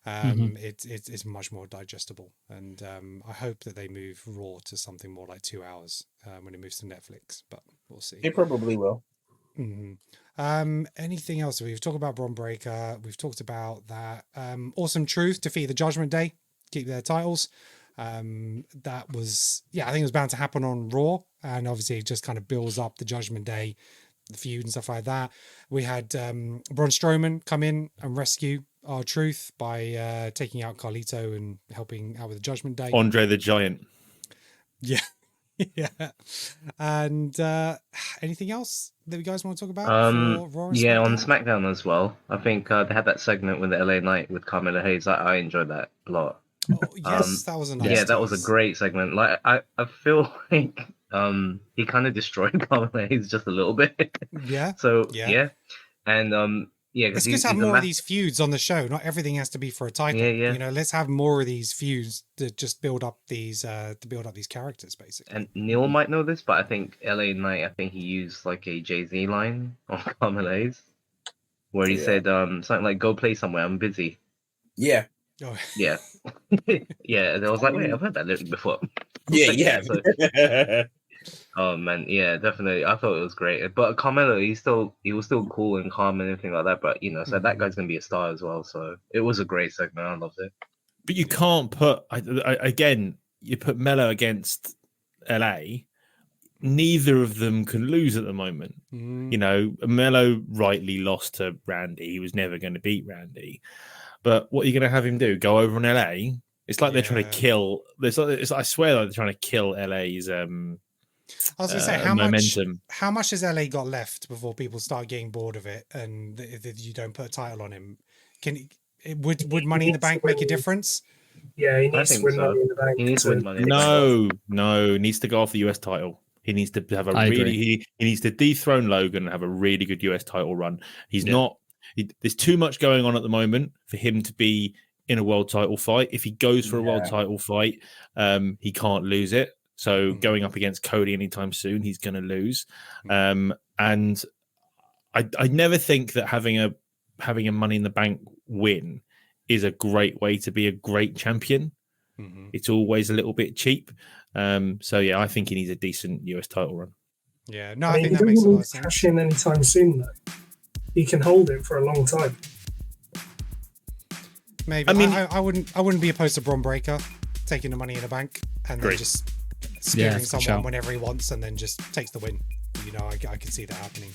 It's much more digestible, and I hope that they move Raw to something more like 2 hours when it moves to Netflix, but we'll see. It probably will. Anything else? We've talked about Bron Breakker. We've talked about that. Awesome Truth defeat the Judgment Day, keep their titles. That was, I think it was bound to happen on Raw, and obviously it just kind of builds up the Judgment Day, the feud and stuff like that. We had Braun Strowman come in and rescue our Truth by taking out Carlito and helping out with the Judgment Day. Andre the Giant. Yeah. And anything else that you guys want to talk about? For Raw and SmackDown? On SmackDown as well. I think they had that segment with the LA Knight with Carmelo Hayes. I enjoyed that a lot. Oh, yes, that was a nice. Yeah, that was a great segment. Like I feel like he kind of destroyed Carmelo Hayes just a little bit. Yeah. So yeah. And it's good to have more of these feuds on the show. Not everything has to be for a title. Yeah. You know, let's have more of these feuds to just build up these characters, basically. And Neil might know this, but I think LA Knight, he used like a Jay-Z line on Carmelo Hayes, where he said something like, "Go play somewhere, I'm busy." Yeah. Oh. Yeah. Yeah. And I was like, wait, I've heard that lyric before. Yeah. So, oh man, yeah, definitely. I thought it was great. But Carmelo, he was still cool and calm and everything like that. But so that guy's gonna be a star as well. So it was a great segment. I loved it. But you can't put you put Melo against LA. Neither of them can lose at the moment. You know, Melo rightly lost to Randy. He was never going to beat Randy. But what are you going to have him do? Go over in LA? It's like they're trying to kill. I swear they're trying to kill LA's. I was going to say, how much has LA got left before people start getting bored of it, and if you don't put a title on him? Would Money in the Bank make a difference? Yeah, he needs to win Money in the Bank. He needs to win Money. No, he needs to go off the US title. He needs to have he needs to dethrone Logan and have a really good US title run. He's not. There's too much going on at the moment for him to be in a world title fight. If he goes for a world title fight, he can't lose it. So going up against Cody anytime soon, he's going to lose. And I never think that having a Money in the Bank win is a great way to be a great champion. It's always a little bit cheap. So yeah, I think he needs a decent US title run. Yeah, no, I think that makes a lot of sense. Cash in anytime soon though. He can hold it for a long time. Maybe. I mean, I wouldn't be opposed to Bron Breakker taking the Money in the Bank and then just scaring someone whenever he wants and then just takes the win. You know, I can see that happening.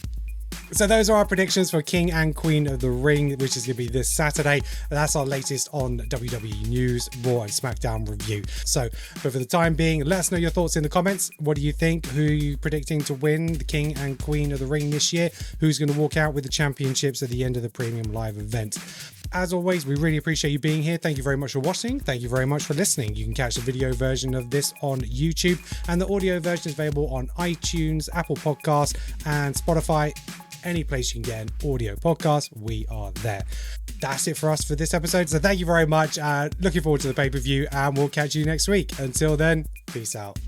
So those are our predictions for King and Queen of the Ring, which is going to be this Saturday. That's our latest on WWE News, Raw and SmackDown review. So, but for the time being, let us know your thoughts in the comments. What do you think? Who are you predicting to win the King and Queen of the Ring this year? Who's going to walk out with the championships at the end of the Premium Live event? As always, we really appreciate you being here. Thank you very much for watching. Thank you very much for listening. You can catch the video version of this on YouTube, and the audio version is available on iTunes, Apple Podcasts, and Spotify. Any place you can get an audio podcast, we are there. That's it for us for this episode. So thank you very much. Looking forward to the pay-per-view, and we'll catch you next week. Until then, peace out.